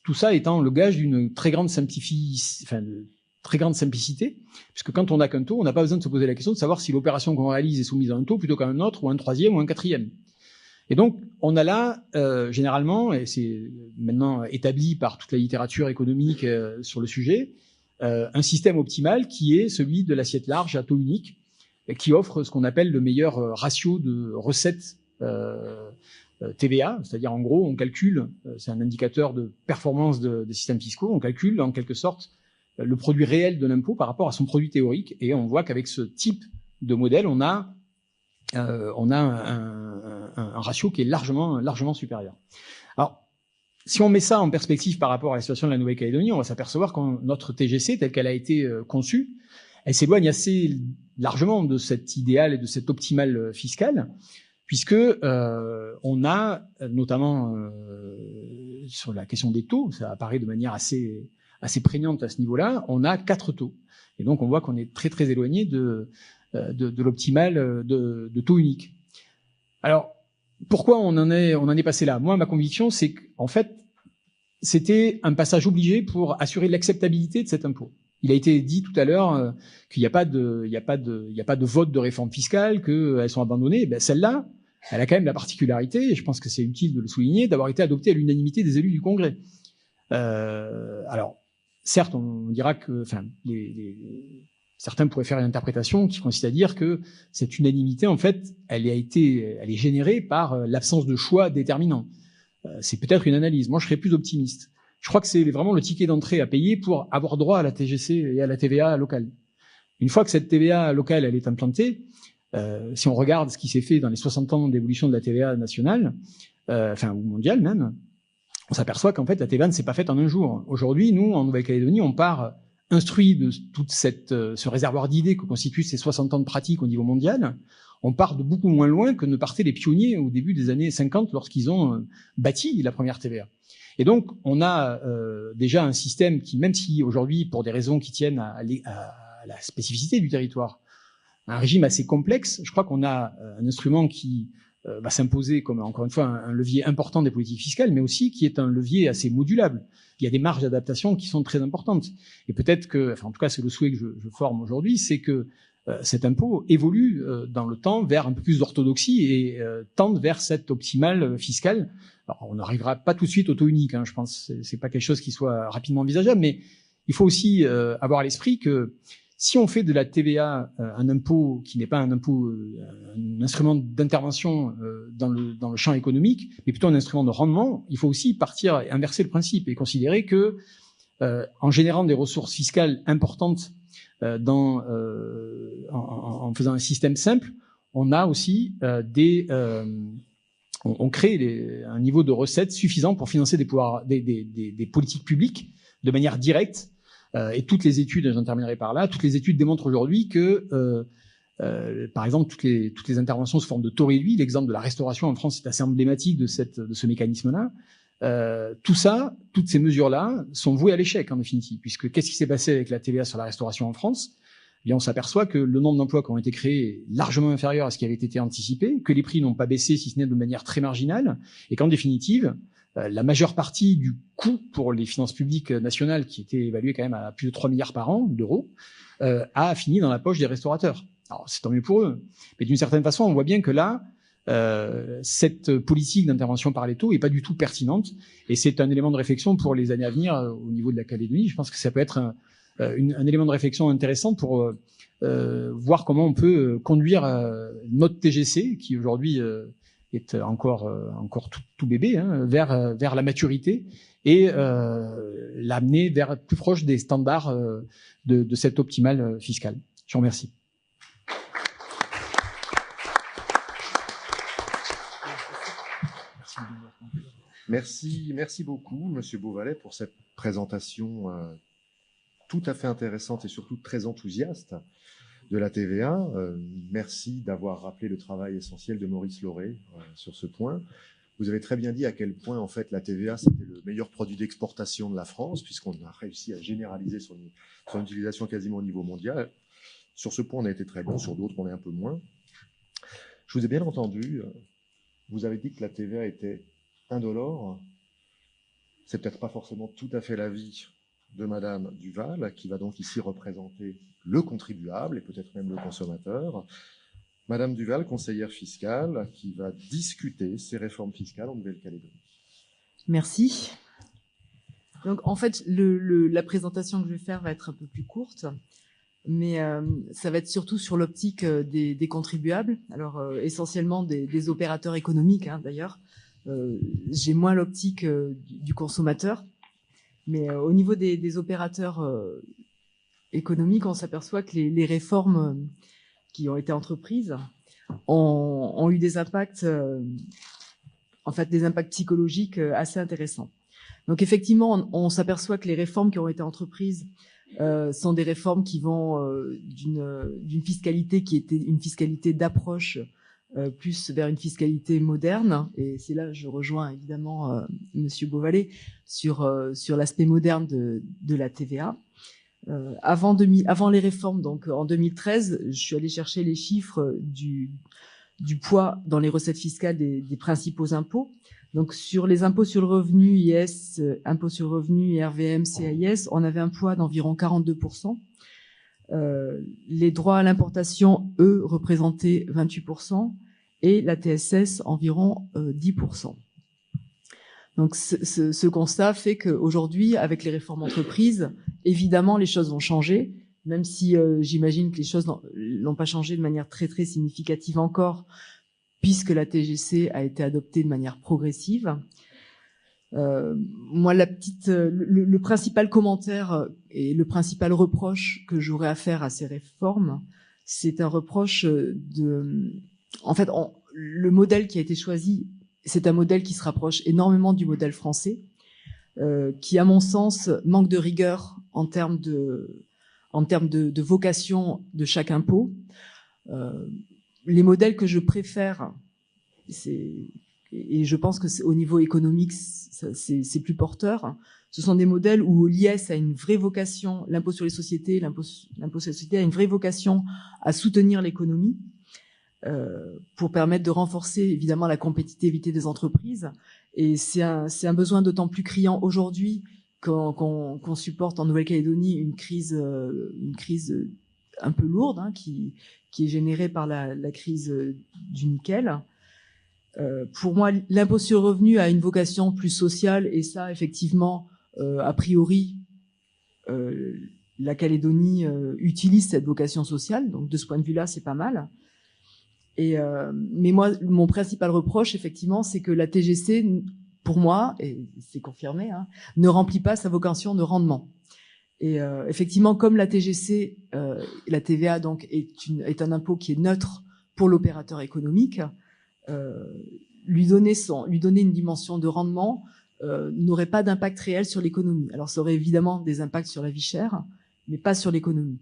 Tout ça étant le gage d'une très grande simplicité, puisque quand on n'a qu'un taux, on n'a pas besoin de se poser la question de savoir si l'opération qu'on réalise est soumise à un taux plutôt qu'à un autre, ou un troisième, ou un quatrième. Et donc, on a là, généralement, et c'est maintenant établi par toute la littérature économique sur le sujet, un système optimal qui est celui de l'assiette large à taux unique, qui offre ce qu'on appelle le meilleur ratio de recettes TVA, c'est-à-dire en gros, on calcule, c'est un indicateur de performance des systèmes fiscaux, on calcule en quelque sorte le produit réel de l'impôt par rapport à son produit théorique, et on voit qu'avec ce type de modèle, on a un ratio qui est largement supérieur. Alors, si on met ça en perspective par rapport à la situation de la Nouvelle-Calédonie, on va s'apercevoir que notre TGC, telle qu'elle a été conçue, elle s'éloigne assez largement de cet idéal et de cet optimal fiscal, puisque on a, notamment sur la question des taux, ça apparaît de manière assez prégnante à ce niveau-là, on a 4 taux. Et donc on voit qu'on est très éloigné de l'optimal de taux unique. Alors, pourquoi on en est passé là? Moi, ma conviction, c'est qu'en fait, c'était un passage obligé pour assurer l'acceptabilité de cet impôt. Il a été dit tout à l'heure qu'il n'y a pas de vote de réforme fiscale, qu'elles sont abandonnées. Ben, celle-là, elle a quand même la particularité, et je pense que c'est utile de le souligner, d'avoir été adoptée à l'unanimité des élus du Congrès. Alors, certes, on dira que, certains pourraient faire une interprétation qui consiste à dire que cette unanimité, en fait, elle est générée par l'absence de choix déterminant. C'est peut-être une analyse. Moi, je serais plus optimiste. Je crois que c'est vraiment le ticket d'entrée à payer pour avoir droit à la TGC et à la TVA locale. Une fois que cette TVA locale, elle est implantée, si on regarde ce qui s'est fait dans les 60 ans d'évolution de la TVA nationale, ou mondiale même, on s'aperçoit qu'en fait, la TVA ne s'est pas faite en un jour. Aujourd'hui, nous, en Nouvelle-Calédonie, on part instruit de toute ce réservoir d'idées que constituent ces 60 ans de pratique au niveau mondial. On part de beaucoup moins loin que ne partaient les pionniers au début des années 50 lorsqu'ils ont bâti la première TVA. Et donc, on a déjà un système qui, même si aujourd'hui, pour des raisons qui tiennent à la spécificité du territoire, un régime assez complexe, je crois qu'on a un instrument qui va s'imposer comme, encore une fois, un levier important des politiques fiscales, mais aussi qui est un levier assez modulable. Il y a des marges d'adaptation qui sont très importantes. Et peut-être que, en tout cas, c'est le souhait que je forme aujourd'hui, c'est que cet impôt évolue dans le temps vers un peu plus d'orthodoxie et tende vers cette optimale fiscale. Alors, on n'arrivera pas tout de suite au taux unique, je pense. C'est pas quelque chose qui soit rapidement envisageable, mais il faut aussi avoir à l'esprit que si on fait de la TVA un impôt qui n'est pas un impôt, un instrument d'intervention dans le champ économique, mais plutôt un instrument de rendement, il faut aussi partir et inverser le principe et considérer que, en générant des ressources fiscales importantes en faisant un système simple, on a aussi on crée un niveau de recettes suffisant pour financer des politiques publiques de manière directe. Et toutes les études, j'en terminerai par là, toutes les études démontrent aujourd'hui que, par exemple, toutes les interventions sous forme de taux réduits, l'exemple de la restauration en France est assez emblématique de ce mécanisme-là. Toutes ces mesures-là sont vouées à l'échec en définitive, puisque qu'est-ce qui s'est passé avec la TVA sur la restauration en France ? Eh bien, on s'aperçoit que le nombre d'emplois qui ont été créés est largement inférieur à ce qui avait été anticipé, que les prix n'ont pas baissé, si ce n'est de manière très marginale, et qu'en définitive, la majeure partie du coût pour les finances publiques nationales, qui était évalué quand même à plus de 3 milliards par an d'euros, a fini dans la poche des restaurateurs. Alors, c'est tant mieux pour eux. Mais d'une certaine façon, on voit bien que là, cette politique d'intervention par les taux est pas du tout pertinente. Et c'est un élément de réflexion pour les années à venir au niveau de la Calédonie. Je pense que ça peut être un élément de réflexion intéressant pour voir comment on peut conduire notre TGC, qui aujourd'hui est encore tout bébé, vers la maturité et l'amener vers plus proche des standards de cette optimale fiscale. Je vous remercie. Merci beaucoup, Monsieur Beauvalet, pour cette présentation tout à fait intéressante et surtout très enthousiaste de la TVA. Merci d'avoir rappelé le travail essentiel de Maurice Lauré sur ce point. Vous avez très bien dit à quel point, en fait, la TVA, c'était le meilleur produit d'exportation de la France, puisqu'on a réussi à généraliser son utilisation quasiment au niveau mondial. Sur ce point, on a été très bon, sur d'autres, on est un peu moins. Je vous ai bien entendu. Vous avez dit que la TVA était indolore. C'est peut-être pas forcément tout à fait l'avis de Madame Duval, qui va donc ici représenter le contribuable et peut-être même le consommateur. Madame Duval, conseillère fiscale, qui va discuter ces réformes fiscales en Nouvelle-Calédonie. Merci. Donc, en fait, la présentation que je vais faire va être un peu plus courte, mais ça va être surtout sur l'optique des contribuables, alors essentiellement des opérateurs économiques, d'ailleurs. J'ai moins l'optique du consommateur, mais au niveau des opérateurs économiques, on s'aperçoit que les réformes qui ont été entreprises ont eu des impacts, des impacts psychologiques assez intéressants. Donc effectivement, on s'aperçoit que les réformes qui ont été entreprises sont des réformes qui vont d'une fiscalité qui était une fiscalité d'approche plus vers une fiscalité moderne, et c'est là que je rejoins évidemment Monsieur Beauvalet sur l'aspect moderne de la TVA. Avant les réformes, donc en 2013, je suis allée chercher les chiffres du poids dans les recettes fiscales des principaux impôts. Donc sur les impôts sur le revenu, IS, impôts sur le revenu, RVM, CIS, on avait un poids d'environ 42%. Les droits à l'importation, eux, représentaient 28%, et la TSS environ 10%. Donc ce constat fait qu'aujourd'hui, avec les réformes entreprises, évidemment, les choses vont changer, même si j'imagine que les choses n'ont pas changé de manière très très significative encore, puisque la TGC a été adoptée de manière progressive. Moi, le principal commentaire et le principal reproche que j'aurais à faire à ces réformes, c'est un reproche en fait, le modèle qui a été choisi, c'est un modèle qui se rapproche énormément du modèle français, qui, à mon sens, manque de rigueur en termes de vocation de chaque impôt. Les modèles que je préfère, et je pense que au niveau économique, c'est plus porteur. Ce sont des modèles où l'IS a une vraie vocation, l'impôt sur les sociétés, l'impôt sur les sociétés a une vraie vocation à soutenir l'économie, pour permettre de renforcer évidemment la compétitivité des entreprises. Et c'est un besoin d'autant plus criant aujourd'hui qu'on supporte en Nouvelle-Calédonie une crise un peu lourde, hein, qui est générée par la crise du nickel. Pour moi, l'impôt sur le revenu a une vocation plus sociale, et ça, effectivement, a priori, la Calédonie utilise cette vocation sociale, donc de ce point de vue-là, c'est pas mal. Mais moi, mon principal reproche, effectivement, c'est que la TGC, pour moi, et c'est confirmé, hein, ne remplit pas sa vocation de rendement. Et effectivement, comme la TGC, la TVA donc est un impôt qui est neutre pour l'opérateur économique, lui donner une dimension de rendement n'aurait pas d'impact réel sur l'économie. Alors, ça aurait évidemment des impacts sur la vie chère, mais pas sur l'économie.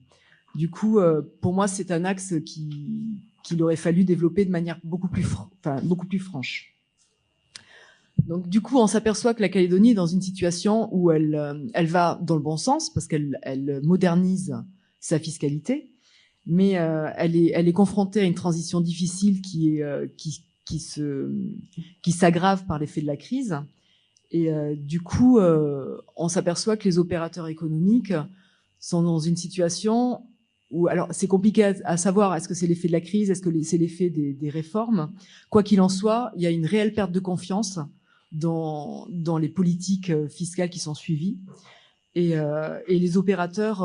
Du coup, pour moi, c'est un axe qu'il aurait fallu développer de manière beaucoup plus franche. Donc, du coup, on s'aperçoit que la Calédonie est dans une situation où elle va dans le bon sens, parce qu'elle modernise sa fiscalité, mais elle est confrontée à une transition difficile qui s'aggrave par l'effet de la crise. Et du coup, on s'aperçoit que les opérateurs économiques sont dans une situation où, alors c'est compliqué à savoir, est-ce que c'est l'effet de la crise, est-ce que c'est l'effet des réformes. Quoi qu'il en soit, il y a une réelle perte de confiance dans les politiques fiscales qui sont suivies. Et les opérateurs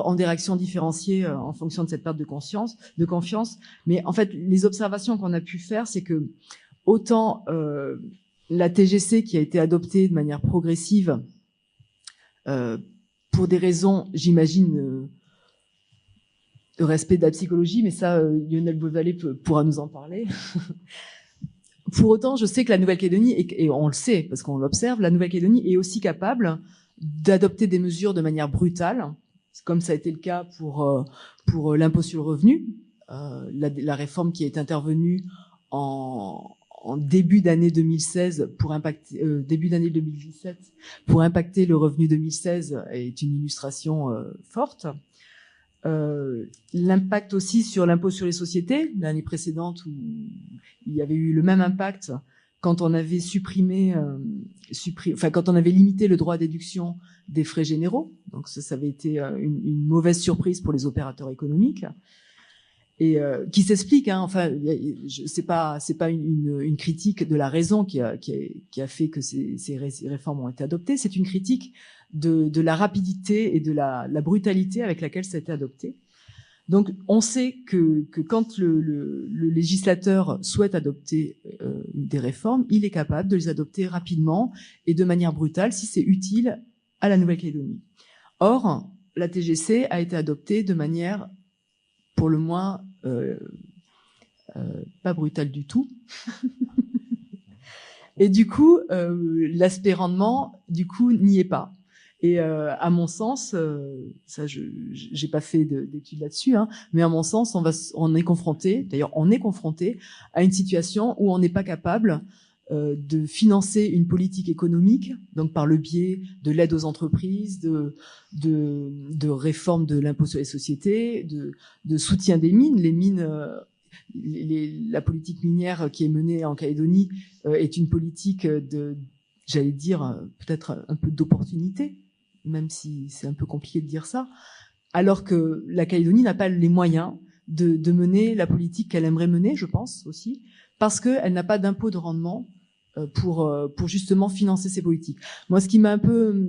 ont des réactions différenciées en fonction de cette perte de confiance. Mais en fait, les observations qu'on a pu faire, c'est que autant la TGC qui a été adoptée de manière progressive, pour des raisons, j'imagine, de respect de la psychologie, mais ça, Lionel Beauvalet pourra nous en parler. Pour autant, je sais que la Nouvelle-Calédonie, et on le sait parce qu'on l'observe, la Nouvelle-Calédonie est aussi capable d'adopter des mesures de manière brutale, comme ça a été le cas pour l'impôt sur le revenu, la réforme qui est intervenue en début d'année 2016 pour impacter début d'année 2017 pour impacter le revenu 2016 est une illustration forte. L'impact aussi sur l'impôt sur les sociétés, l'année précédente où il y avait eu le même impact quand on avait quand on avait limité le droit à déduction des frais généraux. Donc ça avait été une mauvaise surprise pour les opérateurs économiques. Et qui s'explique, hein, enfin, c'est pas une critique de la raison qui a fait que ces réformes ont été adoptées. C'est une critique de la rapidité et de la brutalité avec laquelle ça a été adopté. Donc, on sait que quand le législateur souhaite adopter des réformes, il est capable de les adopter rapidement et de manière brutale si c'est utile à la Nouvelle-Calédonie. Or, la TGC a été adoptée de manière, pour le moins, pas brutale du tout. Et du coup, l'aspect rendement, du coup, n'y est pas. Et à mon sens, ça, j'ai pas fait d'études là-dessus, hein, mais à mon sens, on est confronté à une situation où on n'est pas capable de financer une politique économique, donc par le biais de l'aide aux entreprises, de réforme de l'impôt sur les sociétés, de soutien des mines. Les mines, la politique minière qui est menée en Calédonie est une politique j'allais dire, peut-être un peu d'opportunité, même si c'est un peu compliqué de dire ça, alors que la Calédonie n'a pas les moyens de mener la politique qu'elle aimerait mener, je pense aussi, parce qu'elle n'a pas d'impôt de rendement pour justement financer ses politiques. Moi, ce qui m'a un peu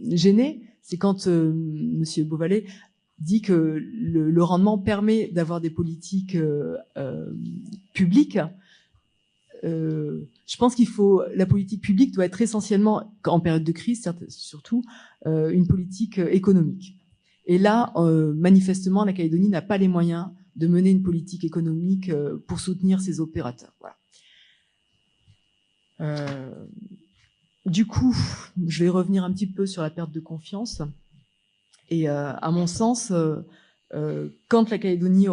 gêné, c'est quand Monsieur Beauvalet dit que le rendement permet d'avoir des politiques publiques. Je pense la politique publique doit être essentiellement, en période de crise, surtout, une politique économique. Et là, manifestement, la Calédonie n'a pas les moyens de mener une politique économique pour soutenir ses opérateurs. Voilà. Du coup, je vais revenir un petit peu sur la perte de confiance. Et à mon sens, quand la Calédonie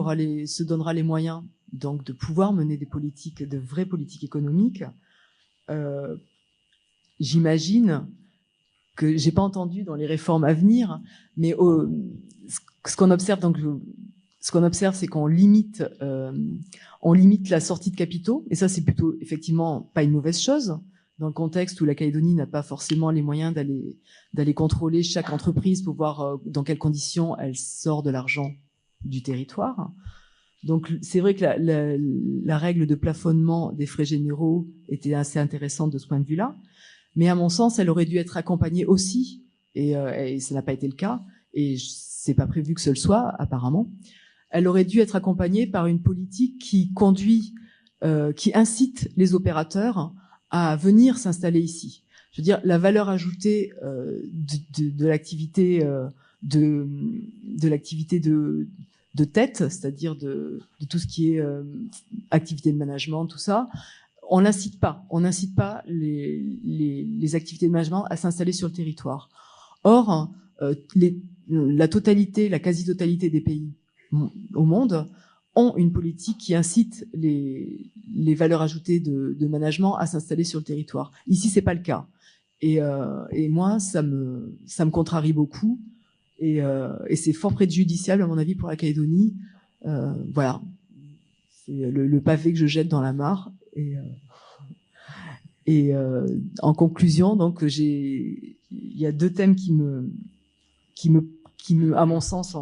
se donnera les moyens donc de pouvoir mener de vraies politiques économiques, j'imagine que j'ai pas entendu dans les réformes à venir, mais ce qu'on observe, c'est qu'on limite la sortie de capitaux, et ça c'est plutôt effectivement pas une mauvaise chose dans le contexte où la Calédonie n'a pas forcément les moyens d'aller contrôler chaque entreprise pour voir dans quelles conditions elle sort de l'argent du territoire. Donc c'est vrai que la règle de plafonnement des frais généraux était assez intéressante de ce point de vue-là, mais à mon sens, elle aurait dû être accompagnée aussi, et ça n'a pas été le cas, et c'est pas prévu que ce le soit apparemment. Elle aurait dû être accompagnée par une politique qui incite les opérateurs à venir s'installer ici. Je veux dire, la valeur ajoutée de l'activité de tête, c'est-à-dire de tout ce qui est activité de management, tout ça, on n'incite pas les activités de management à s'installer sur le territoire. Or, la quasi-totalité des pays au monde ont une politique qui incite les valeurs ajoutées de management à s'installer sur le territoire. Ici, c'est pas le cas. Et moi, ça me contrarie beaucoup. Et c'est fort préjudiciable, à mon avis, pour la Calédonie. Voilà. C'est le pavé que je jette dans la mare. Et en conclusion, donc, il y a deux thèmes qui à mon sens,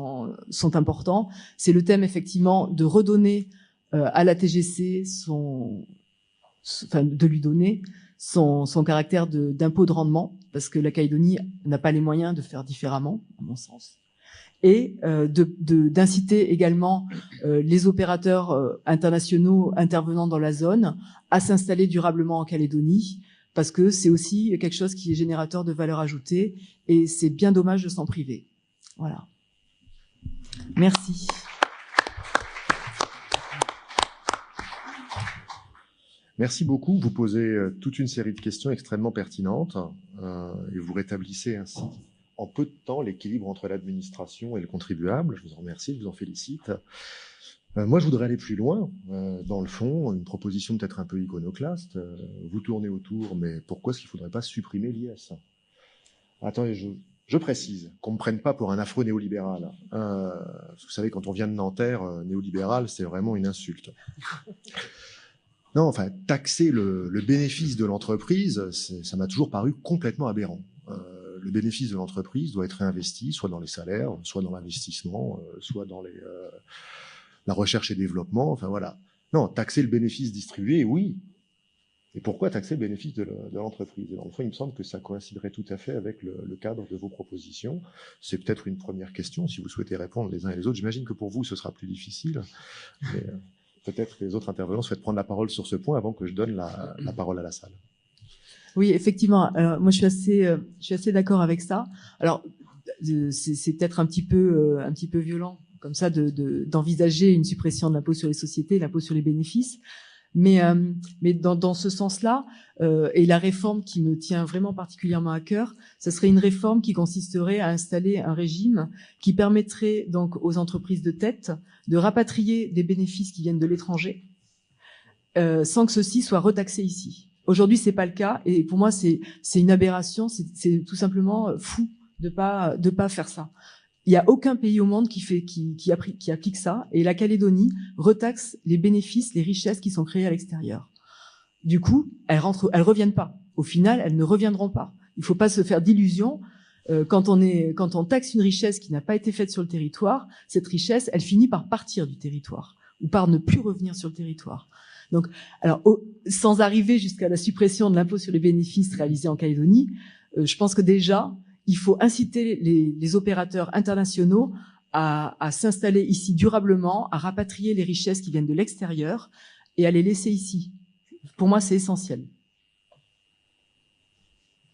sont importants. C'est le thème, effectivement, de redonner à la TGC de lui donner son caractère d'impôt de rendement, parce que la Calédonie n'a pas les moyens de faire différemment, à mon sens. Et d'inciter également les opérateurs internationaux intervenant dans la zone à s'installer durablement en Calédonie, parce que c'est aussi quelque chose qui est générateur de valeur ajoutée, et c'est bien dommage de s'en priver. Voilà. Merci. Merci beaucoup. Vous posez toute une série de questions extrêmement pertinentes et vous rétablissez ainsi en peu de temps l'équilibre entre l'administration et le contribuable. Je vous en remercie, je vous en félicite. Moi, je voudrais aller plus loin. Dans le fond, une proposition peut-être un peu iconoclaste. Vous tournez autour, mais pourquoi est-ce qu'il ne faudrait pas supprimer l'IS? Attendez, je précise qu'on ne me prenne pas pour un afro-néolibéral. Vous savez, quand on vient de Nanterre, néolibéral, c'est vraiment une insulte. Non, enfin, taxer le bénéfice de l'entreprise, ça m'a toujours paru complètement aberrant. Le bénéfice de l'entreprise doit être réinvesti, soit dans les salaires, soit dans l'investissement, soit dans la recherche et développement, enfin voilà. Non, taxer le bénéfice distribué, oui. Et pourquoi taxer le bénéfice de l'entreprise? Et dans le fond, il me semble que ça coïnciderait tout à fait avec le cadre de vos propositions. C'est peut-être une première question, si vous souhaitez répondre les uns et les autres. J'imagine que pour vous, ce sera plus difficile. Mais peut-être que les autres intervenants souhaitent prendre la parole sur ce point avant que je donne la parole à la salle. Oui, effectivement. Alors, moi, je suis assez d'accord avec ça. Alors, c'est peut-être un petit peu violent, comme ça, d'envisager une suppression de l'impôt sur les sociétés, l'impôt sur les bénéfices. Mais dans ce sens-là, et la réforme qui me tient vraiment particulièrement à cœur, ce serait une réforme qui consisterait à installer un régime qui permettrait donc aux entreprises de tête de rapatrier des bénéfices qui viennent de l'étranger, sans que ceux-ci soient retaxés ici. Aujourd'hui, c'est pas le cas, et pour moi, c'est une aberration. C'est tout simplement fou de pas faire ça. Il y a aucun pays au monde qui applique ça, et la Calédonie retaxe les bénéfices, les richesses qui sont créées à l'extérieur. Du coup, elles reviennent pas. Au final, elles ne reviendront pas. Il faut pas se faire d'illusions. Quand on taxe une richesse qui n'a pas été faite sur le territoire, cette richesse, elle finit par partir du territoire ou par ne plus revenir sur le territoire. Donc, alors, sans arriver jusqu'à la suppression de l'impôt sur les bénéfices réalisés en Calédonie, je pense que déjà, il faut inciter les opérateurs internationaux à s'installer ici durablement, à rapatrier les richesses qui viennent de l'extérieur et à les laisser ici. Pour moi, c'est essentiel.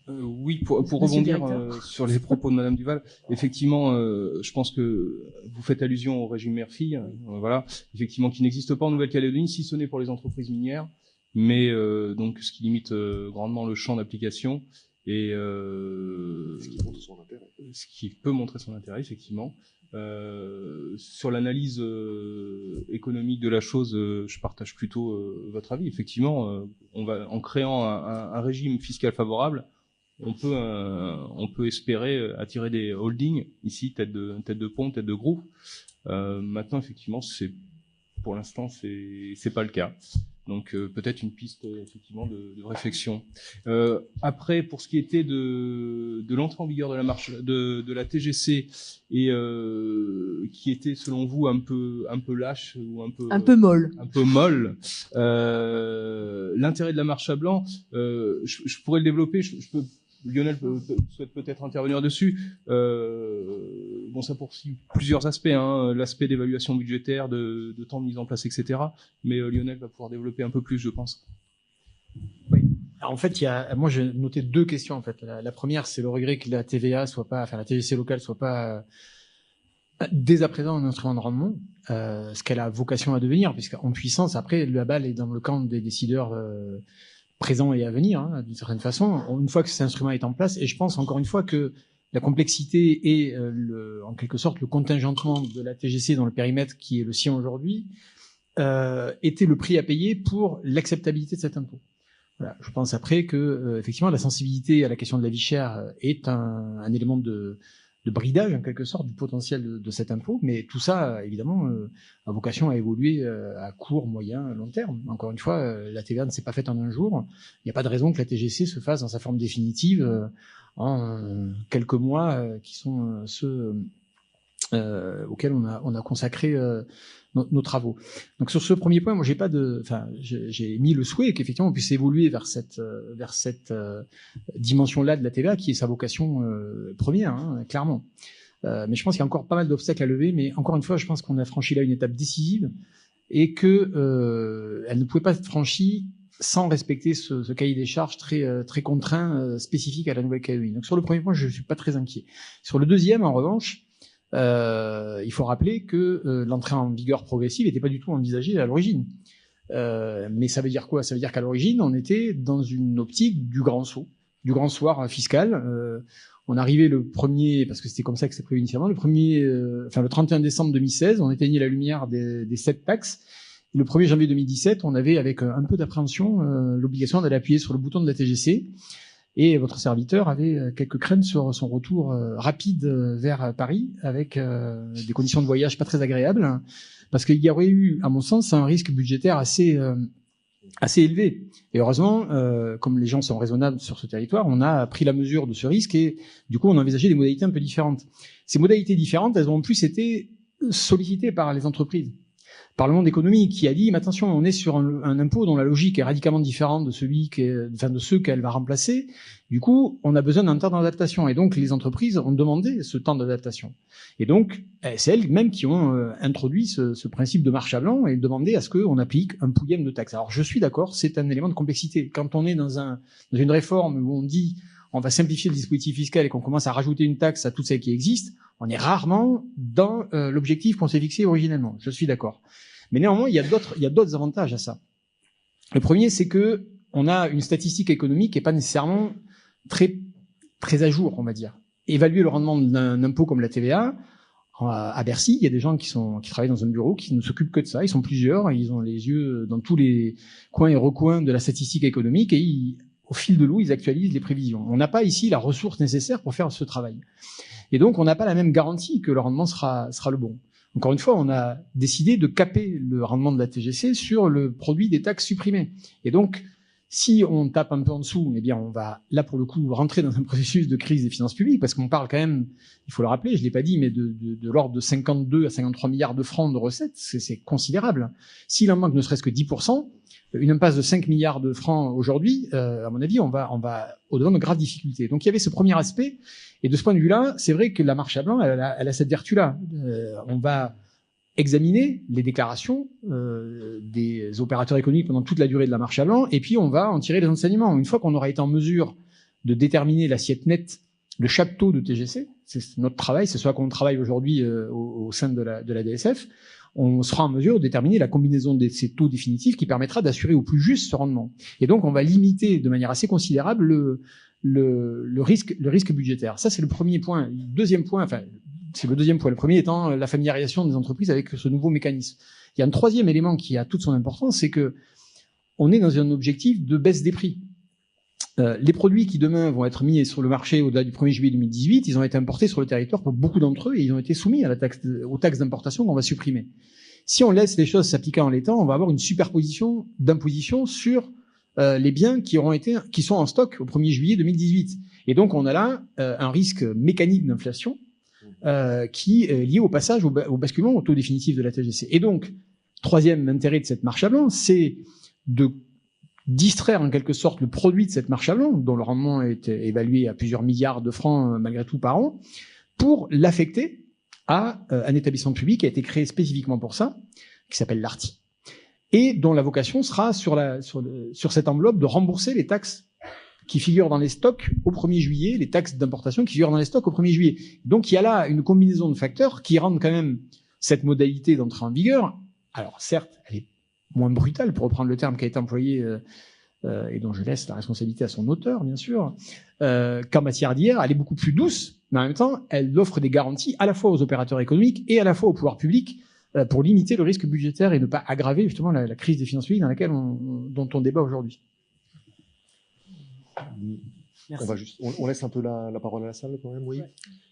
Oui, pour rebondir sur les propos de Madame Duval, effectivement, je pense que vous faites allusion au régime mère-fille, voilà, effectivement, qui n'existe pas en Nouvelle-Calédonie, si ce n'est pour les entreprises minières, mais donc ce qui limite grandement le champ d'application et ce qui peut montrer son intérêt, effectivement. Sur l'analyse économique de la chose, je partage plutôt votre avis. Effectivement, en créant un régime fiscal favorable, on peut espérer attirer des holdings ici, tête de pont, tête de groupe. Maintenant, effectivement, pour l'instant, c'est pas le cas. Donc peut-être une piste effectivement de réflexion. Après, pour ce qui était de l'entrée en vigueur de la marche de la TGC et qui était selon vous un peu lâche ou un peu molle. L'intérêt de la marche à blanc, je pourrais le développer. Je peux. Lionel souhaite peut-être intervenir dessus. Bon, ça poursuit plusieurs aspects, hein, l'aspect d'évaluation budgétaire, de temps de mise en place, etc. Mais Lionel va pouvoir développer un peu plus, je pense. Oui. Alors en fait, moi j'ai noté deux questions en fait. La première, c'est le regret que la TVA la TGC locale soit pas dès à présent un instrument de rendement, ce qu'elle a vocation à devenir, puisqu'en puissance, après, la balle est dans le camp des décideurs présent et à venir, hein, d'une certaine façon, une fois que cet instrument est en place. Et je pense encore une fois que la complexité et en quelque sorte le contingentement de la TGC dans le périmètre qui est le sien aujourd'hui était le prix à payer pour l'acceptabilité de cet impôt. Voilà. Je pense après que effectivement la sensibilité à la question de la vie chère est un élément de bridage en quelque sorte du potentiel de cet impôt, mais tout ça évidemment a vocation à évoluer à court, moyen, long terme. Encore une fois, la TVA ne s'est pas faite en un jour. Il n'y a pas de raison que la TGC se fasse dans sa forme définitive en quelques mois qui sont ceux auxquels on a consacré nos travaux. Donc sur ce premier point, moi j'ai mis le souhait qu'effectivement on puisse évoluer vers cette dimension-là de la TVA qui est sa vocation première, hein, clairement. Mais je pense qu'il y a encore pas mal d'obstacles à lever. Mais encore une fois, je pense qu'on a franchi là une étape décisive et que elle ne pouvait pas être franchie sans respecter ce cahier des charges très contraint, spécifique à la Nouvelle-Calédonie. Donc sur le premier point, je suis pas très inquiet. Sur le deuxième, en revanche, il faut rappeler que l'entrée en vigueur progressive n'était pas du tout envisagée à l'origine. Mais ça veut dire quoi? Ça veut dire qu'à l'origine, on était dans une optique du grand saut, du grand soir fiscal. On arrivait le premier, parce que c'était comme ça que c'était prévu initialement, le 31 décembre 2016, on éteignait la lumière des 7 taxes. Et le 1er janvier 2017, on avait, avec un peu d'appréhension, l'obligation d'aller appuyer sur le bouton de la TGC. Et votre serviteur avait quelques craintes sur son retour rapide vers Paris, avec des conditions de voyage pas très agréables, parce qu'il y aurait eu, à mon sens, un risque budgétaire assez élevé. Et heureusement, comme les gens sont raisonnables sur ce territoire, on a pris la mesure de ce risque et du coup, on a envisagé des modalités un peu différentes. Ces modalités différentes, elles ont en plus été sollicitées par les entreprises. Par le monde économique qui a dit, mais attention, on est sur un impôt dont la logique est radicalement différente de ceux qu'elle va remplacer. Du coup, on a besoin d'un temps d'adaptation. Et donc, les entreprises ont demandé ce temps d'adaptation. Et donc, c'est elles-mêmes qui ont introduit ce principe de marche à blanc et demandé à ce qu'on applique un pouillème de taxes. Alors, je suis d'accord, c'est un élément de complexité. Quand on est dans une réforme où on dit on va simplifier le dispositif fiscal et qu'on commence à rajouter une taxe à toutes celles qui existent, on est rarement dans l'objectif qu'on s'est fixé originellement. Je suis d'accord. Mais néanmoins, il y a d'autres avantages à ça. Le premier, c'est que on a une statistique économique qui n'est pas nécessairement très à jour, on va dire. Évaluer le rendement d'un impôt comme la TVA, à Bercy, il y a des gens qui travaillent dans un bureau qui ne s'occupent que de ça. Ils sont plusieurs, ils ont les yeux dans tous les coins et recoins de la statistique économique et au fil de l'eau, ils actualisent les prévisions. On n'a pas ici la ressource nécessaire pour faire ce travail. Et donc, on n'a pas la même garantie que le rendement sera le bon. Encore une fois, on a décidé de caper le rendement de la TGC sur le produit des taxes supprimées. Et donc, si on tape un peu en dessous, eh bien, on va, là, pour le coup, rentrer dans un processus de crise des finances publiques, parce qu'on parle quand même, il faut le rappeler, je l'ai pas dit, mais de l'ordre de 52 à 53 milliards de francs de recettes, c'est considérable. S'il en manque ne serait-ce que 10%, une impasse de 5 milliards de francs aujourd'hui, à mon avis, on va au-devant de graves difficultés. Donc il y avait ce premier aspect, et de ce point de vue-là, c'est vrai que la marche à blanc, elle a cette vertu-là. On va examiner les déclarations des opérateurs économiques pendant toute la durée de la marche à blanc, et puis on va en tirer les enseignements. Une fois qu'on aura été en mesure de déterminer l'assiette nette, le chapteau de TGC, c'est notre travail, c'est ce à quoi on travaille aujourd'hui au sein de la DSF, on sera en mesure de déterminer la combinaison de ces taux définitifs qui permettra d'assurer au plus juste ce rendement. Et donc, on va limiter de manière assez considérable le risque budgétaire. Ça, c'est le premier point. Le deuxième point, enfin, c'est le deuxième point. Le premier étant la familiarisation des entreprises avec ce nouveau mécanisme. Il y a un troisième élément qui a toute son importance, c'est que on est dans un objectif de baisse des prix. Les produits qui demain vont être mis sur le marché au-delà du 1er juillet 2018, ils ont été importés sur le territoire pour beaucoup d'entre eux et ils ont été soumis à aux taxes d'importation qu'on va supprimer. Si on laisse les choses s'appliquer en l'état, on va avoir une superposition d'imposition sur les biens qui sont en stock au 1er juillet 2018. Et donc on a là un risque mécanique d'inflation qui est lié au passage au basculement au taux définitif de la TGC. Et donc, troisième intérêt de cette marche à blanc, c'est de distraire en quelque sorte le produit de cette marche à blanc, dont le rendement est évalué à plusieurs milliards de francs malgré tout par an, pour l'affecter à un établissement public qui a été créé spécifiquement pour ça, qui s'appelle l'ARTI, et dont la vocation sera sur cette enveloppe de rembourser les taxes qui figurent dans les stocks au 1er juillet, les taxes d'importation qui figurent dans les stocks au 1er juillet. Donc il y a là une combinaison de facteurs qui rendent quand même cette modalité d'entrée en vigueur, alors certes, elle est moins brutale, pour reprendre le terme qui a été employé et dont je laisse la responsabilité à son auteur, bien sûr, qu'en matière d'IR, elle est beaucoup plus douce, mais en même temps, elle offre des garanties à la fois aux opérateurs économiques et à la fois au pouvoir public pour limiter le risque budgétaire et ne pas aggraver justement la crise des finances publiques dans laquelle dont on débat aujourd'hui. On laisse un peu la parole à la salle quand même, oui. Ouais.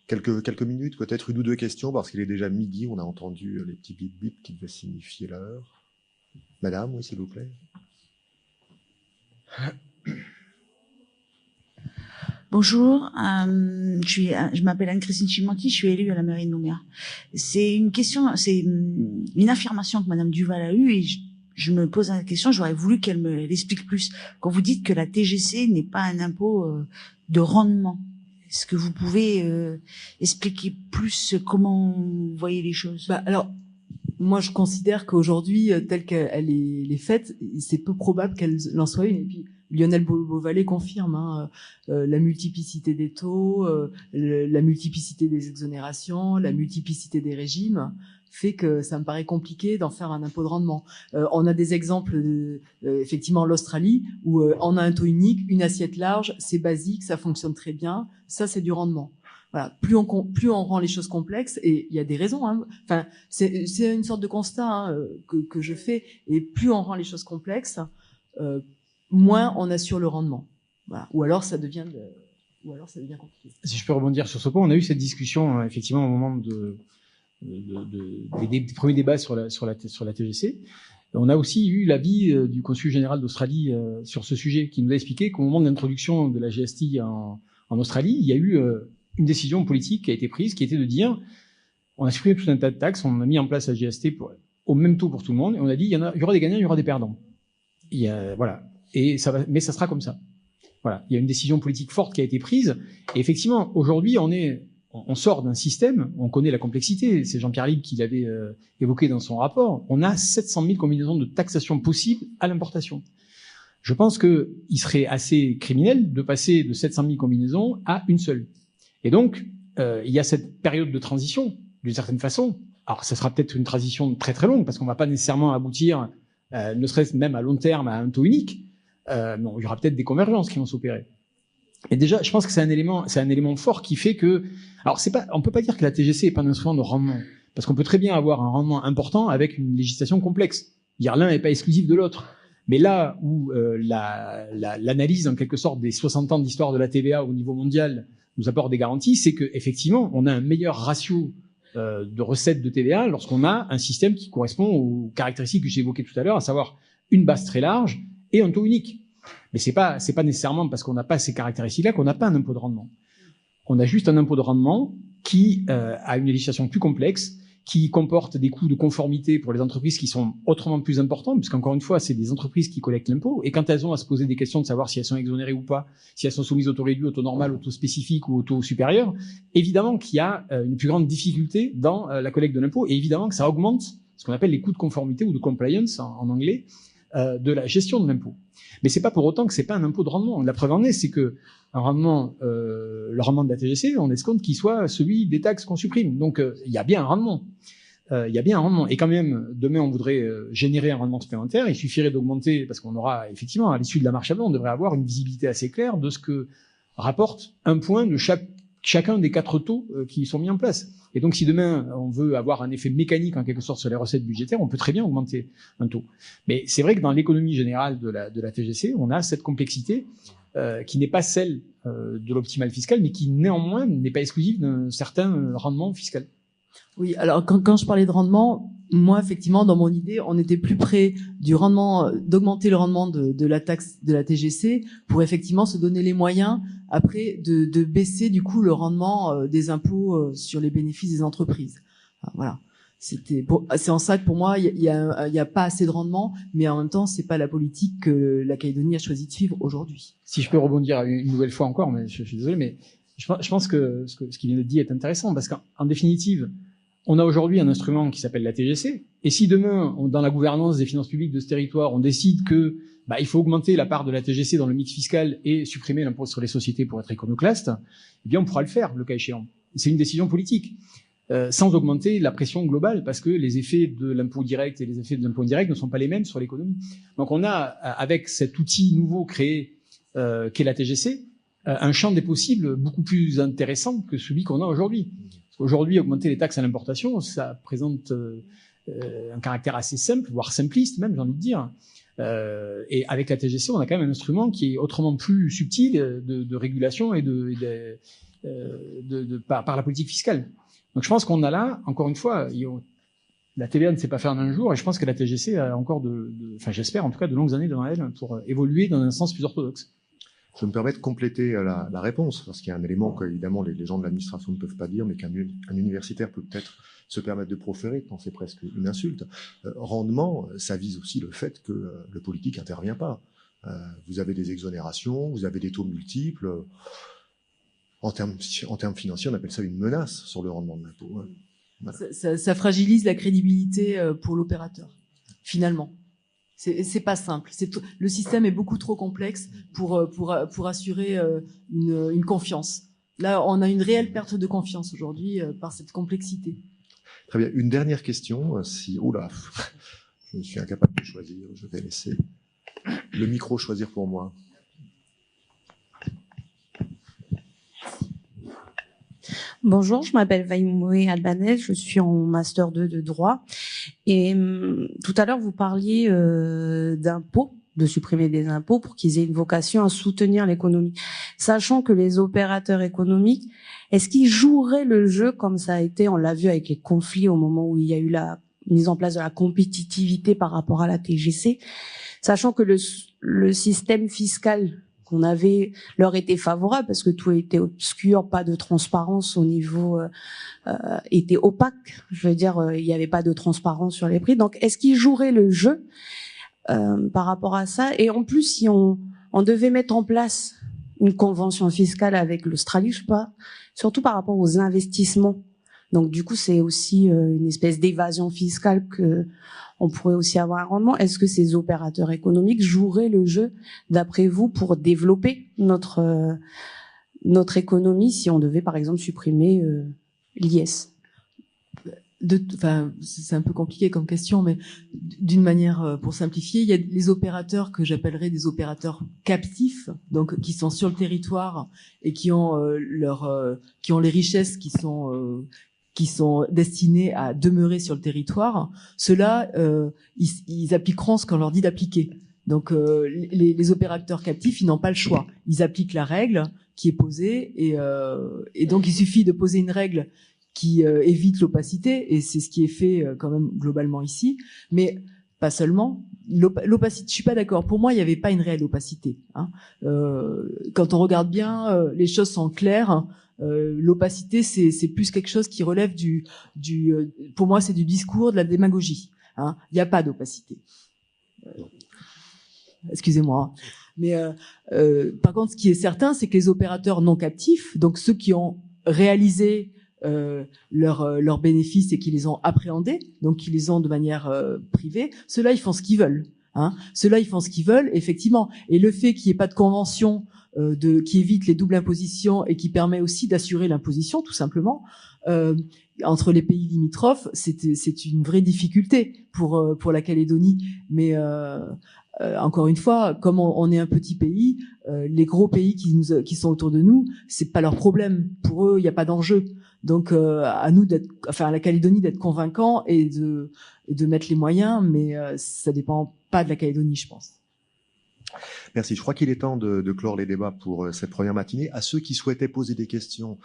Quelques minutes, peut-être une ou deux questions, parce qu'il est déjà midi, on a entendu les petits bip bip qui devaient signifier l'heure. Madame, oui, s'il vous plaît. Bonjour, je m'appelle Anne-Christine Chimanti, je suis élue à la mairie de Nouméa. C'est une affirmation que Madame Duval a eue et je me pose la question, j'aurais voulu qu'elle me l'explique plus. Quand vous dites que la TGC n'est pas un impôt de rendement, est-ce que vous pouvez expliquer plus comment vous voyez les choses ? Alors, moi, je considère qu'aujourd'hui, telle qu'elle est faite, c'est peu probable qu'elle en soit une. Et puis, Lionel Beauvalet confirme la multiplicité des taux, la multiplicité des exonérations, la multiplicité des régimes fait que ça me paraît compliqué d'en faire un impôt de rendement. On a des exemples, effectivement, l'Australie, où on a un taux unique, une assiette large, c'est basique, ça fonctionne très bien, ça c'est du rendement. Voilà, plus on rend les choses complexes, et il y a des raisons. Enfin, c'est une sorte de constat que je fais. Et plus on rend les choses complexes, moins on assure le rendement. Voilà. Ou alors ça devient compliqué. Si je peux rebondir sur ce point, on a eu cette discussion effectivement au moment des premiers débats sur la TGC. On a aussi eu l'avis du consul général d'Australie sur ce sujet, qui nous a expliqué qu'au moment de l'introduction de la GST en Australie, il y a eu une décision politique qui a été prise, qui était de dire, on a supprimé tout un tas de taxes, on a mis en place la GST au même taux pour tout le monde, et on a dit, il y aura des gagnants, il y aura des perdants. Voilà. Et mais ça sera comme ça. Voilà. Il y a une décision politique forte qui a été prise, et effectivement, aujourd'hui, on sort d'un système, on connaît la complexité, c'est Jean-Pierre Libre qui l'avait évoqué dans son rapport, on a 700 000 combinaisons de taxation possibles à l'importation. Je pense qu'il serait assez criminel de passer de 700 000 combinaisons à une seule. Et donc, il y a cette période de transition, d'une certaine façon. Alors, ça sera peut-être une transition très très longue, parce qu'on ne va pas nécessairement aboutir, ne serait-ce même à long terme, à un taux unique. Non, il y aura peut-être des convergences qui vont s'opérer. Et déjà, je pense que c'est un élément fort qui fait que, alors on peut pas dire que la TGC est pas un instrument de rendement, parce qu'on peut très bien avoir un rendement important avec une législation complexe. L'un n'est pas exclusif de l'autre. Mais là où l'analyse, en quelque sorte, des 60 ans d'histoire de la TVA au niveau mondial nous apporte des garanties, c'est que effectivement, on a un meilleur ratio de recettes de TVA lorsqu'on a un système qui correspond aux caractéristiques que j'ai évoquées tout à l'heure, à savoir une base très large et un taux unique. Mais c'est pas nécessairement parce qu'on n'a pas ces caractéristiques-là qu'on n'a pas un impôt de rendement. On a juste un impôt de rendement qui a une législation plus complexe, qui comporte des coûts de conformité pour les entreprises qui sont autrement plus importants, puisqu'encore une fois, c'est des entreprises qui collectent l'impôt, et quand elles ont à se poser des questions de savoir si elles sont exonérées ou pas, si elles sont soumises au taux réduit, au taux normal, au taux spécifique ou au taux supérieur, évidemment qu'il y a une plus grande difficulté dans la collecte de l'impôt, et évidemment que ça augmente ce qu'on appelle les coûts de conformité ou de compliance en anglais, de la gestion de l'impôt. Mais c'est pas pour autant que c'est pas un impôt de rendement. La preuve en est, c'est que un rendement, le rendement de la TGC, on escompte qu'il soit celui des taxes qu'on supprime. Donc il y a bien un rendement. Il y a bien un rendement. Et quand même, demain, on voudrait générer un rendement supplémentaire. Il suffirait d'augmenter, parce qu'on aura effectivement, à l'issue de la marche à blanc, on devrait avoir une visibilité assez claire de ce que rapporte un point de chacun des 4 taux qui sont mis en place. Et donc, si demain, on veut avoir un effet mécanique, en quelque sorte, sur les recettes budgétaires, on peut très bien augmenter un taux. Mais c'est vrai que dans l'économie générale de la TGC, on a cette complexité qui n'est pas celle de l'optimal fiscal, mais qui, néanmoins, n'est pas exclusive d'un certain rendement fiscal. Oui, alors quand je parlais de rendement, moi, effectivement, dans mon idée, on était plus près du rendement, d'augmenter le rendement de la taxe de la TGC pour effectivement se donner les moyens après de baisser du coup le rendement des impôts sur les bénéfices des entreprises. Voilà. C'est en ça que pour moi il y a pas assez de rendement, mais en même temps c'est pas la politique que la Calédonie a choisi de suivre aujourd'hui. Si je peux rebondir une nouvelle fois encore, mais je suis désolé, mais je pense que ce qui vient d'être dit est intéressant, parce qu'en définitive, on a aujourd'hui un instrument qui s'appelle la TGC, et si demain, dans la gouvernance des finances publiques de ce territoire, on décide que il faut augmenter la part de la TGC dans le mix fiscal et supprimer l'impôt sur les sociétés pour être iconoclaste, eh bien on pourra le faire, le cas échéant. C'est une décision politique, sans augmenter la pression globale, parce que les effets de l'impôt direct et les effets de l'impôt indirect ne sont pas les mêmes sur l'économie. Donc on a, avec cet outil nouveau créé, qu'est la TGC, un champ des possibles beaucoup plus intéressant que celui qu'on a aujourd'hui. Aujourd'hui, augmenter les taxes à l'importation, ça présente un caractère assez simple, voire simpliste même, j'ai envie de dire. Et avec la TGC, on a quand même un instrument qui est autrement plus subtil de régulation et par la politique fiscale. Donc je pense qu'on a là, encore une fois, la TVA ne s'est pas faire en un jour, et je pense que la TGC a encore j'espère en tout cas, de longues années devant elle pour évoluer dans un sens plus orthodoxe. Je me permets de compléter la réponse, parce qu'il y a un élément qu'évidemment les gens de l'administration ne peuvent pas dire, mais qu'un universitaire peut peut-être se permettre de proférer, quand c'est presque une insulte. Rendement, ça vise aussi le fait que le politique intervient pas. Vous avez des exonérations, vous avez des taux multiples. En termes financiers, on appelle ça une menace sur le rendement de l'impôt. Voilà. Ça fragilise la crédibilité pour l'opérateur, finalement. C'est pas simple. Le système est beaucoup trop complexe pour assurer une confiance. Là, on a une réelle perte de confiance aujourd'hui par cette complexité. Très bien. Une dernière question. Je suis incapable de choisir. Je vais laisser le micro choisir pour moi. Bonjour, je m'appelle Vaïmoué Albanès, je suis en Master 2 de droit. Et tout à l'heure, vous parliez d'impôts, de supprimer des impôts pour qu'ils aient une vocation à soutenir l'économie. Sachant que les opérateurs économiques, est-ce qu'ils joueraient le jeu comme ça a été, on l'a vu avec les conflits au moment où il y a eu la mise en place de la compétitivité par rapport à la TGC, sachant que le système fiscal qu'on avait leur était favorable parce que tout était obscur, pas de transparence au niveau était opaque. Je veux dire, il n'y avait pas de transparence sur les prix. Donc, est-ce qu'ils joueraient le jeu par rapport à ça? Et en plus, si on devait mettre en place une convention fiscale avec l'Australie, je sais pas, surtout par rapport aux investissements. Donc, du coup, c'est aussi une espèce d'évasion fiscale que on pourrait aussi avoir un rendement. Est-ce que ces opérateurs économiques joueraient le jeu, d'après vous, pour développer notre économie si on devait, par exemple, supprimer l'IS? C'est un peu compliqué comme question, mais d'une manière, pour simplifier, il y a les opérateurs que j'appellerais des opérateurs captifs, donc qui sont sur le territoire et qui ont les richesses qui sont destinés à demeurer sur le territoire. Ceux-là, ils appliqueront ce qu'on leur dit d'appliquer. Donc, les opérateurs captifs, ils n'ont pas le choix. Ils appliquent la règle qui est posée, et donc il suffit de poser une règle qui évite l'opacité, et c'est ce qui est fait quand même globalement ici. Mais pas seulement. L'opacité, je suis pas d'accord. Pour moi, il n'y avait pas une réelle opacité. Quand on regarde bien, les choses sont claires. L'opacité, c'est plus quelque chose qui relève pour moi, c'est du discours, de la démagogie. Hein. Il n'y a pas d'opacité. Excusez-moi. Mais par contre, ce qui est certain, c'est que les opérateurs non captifs, donc ceux qui ont réalisé leurs bénéfices et qui les ont appréhendés, donc qui les ont de manière privée, ceux-là, ils font ce qu'ils veulent. Hein. Ceux-là, ils font ce qu'ils veulent, effectivement. Et le fait qu'il n'y ait pas de convention qui évite les doubles impositions et qui permet aussi d'assurer l'imposition, tout simplement, entre les pays limitrophes, c'est une vraie difficulté pour la Calédonie. Mais encore une fois, comme on est un petit pays, les gros pays qui sont autour de nous, c'est pas leur problème. Pour eux, il n'y a pas d'enjeu. Donc à nous à la Calédonie d'être convaincants et de mettre les moyens, mais ça dépend pas de la Calédonie, je pense. Merci. Je crois qu'il est temps de clore les débats pour cette première matinée. À ceux qui souhaitaient poser des questions,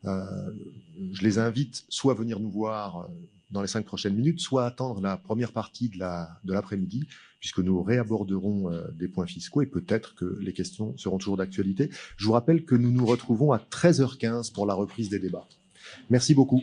je les invite soit à venir nous voir dans les 5 prochaines minutes, soit à attendre la première partie de l'après-midi, puisque nous réaborderons des points fiscaux et peut-être que les questions seront toujours d'actualité. Je vous rappelle que nous nous retrouvons à 13h15 pour la reprise des débats. Merci beaucoup.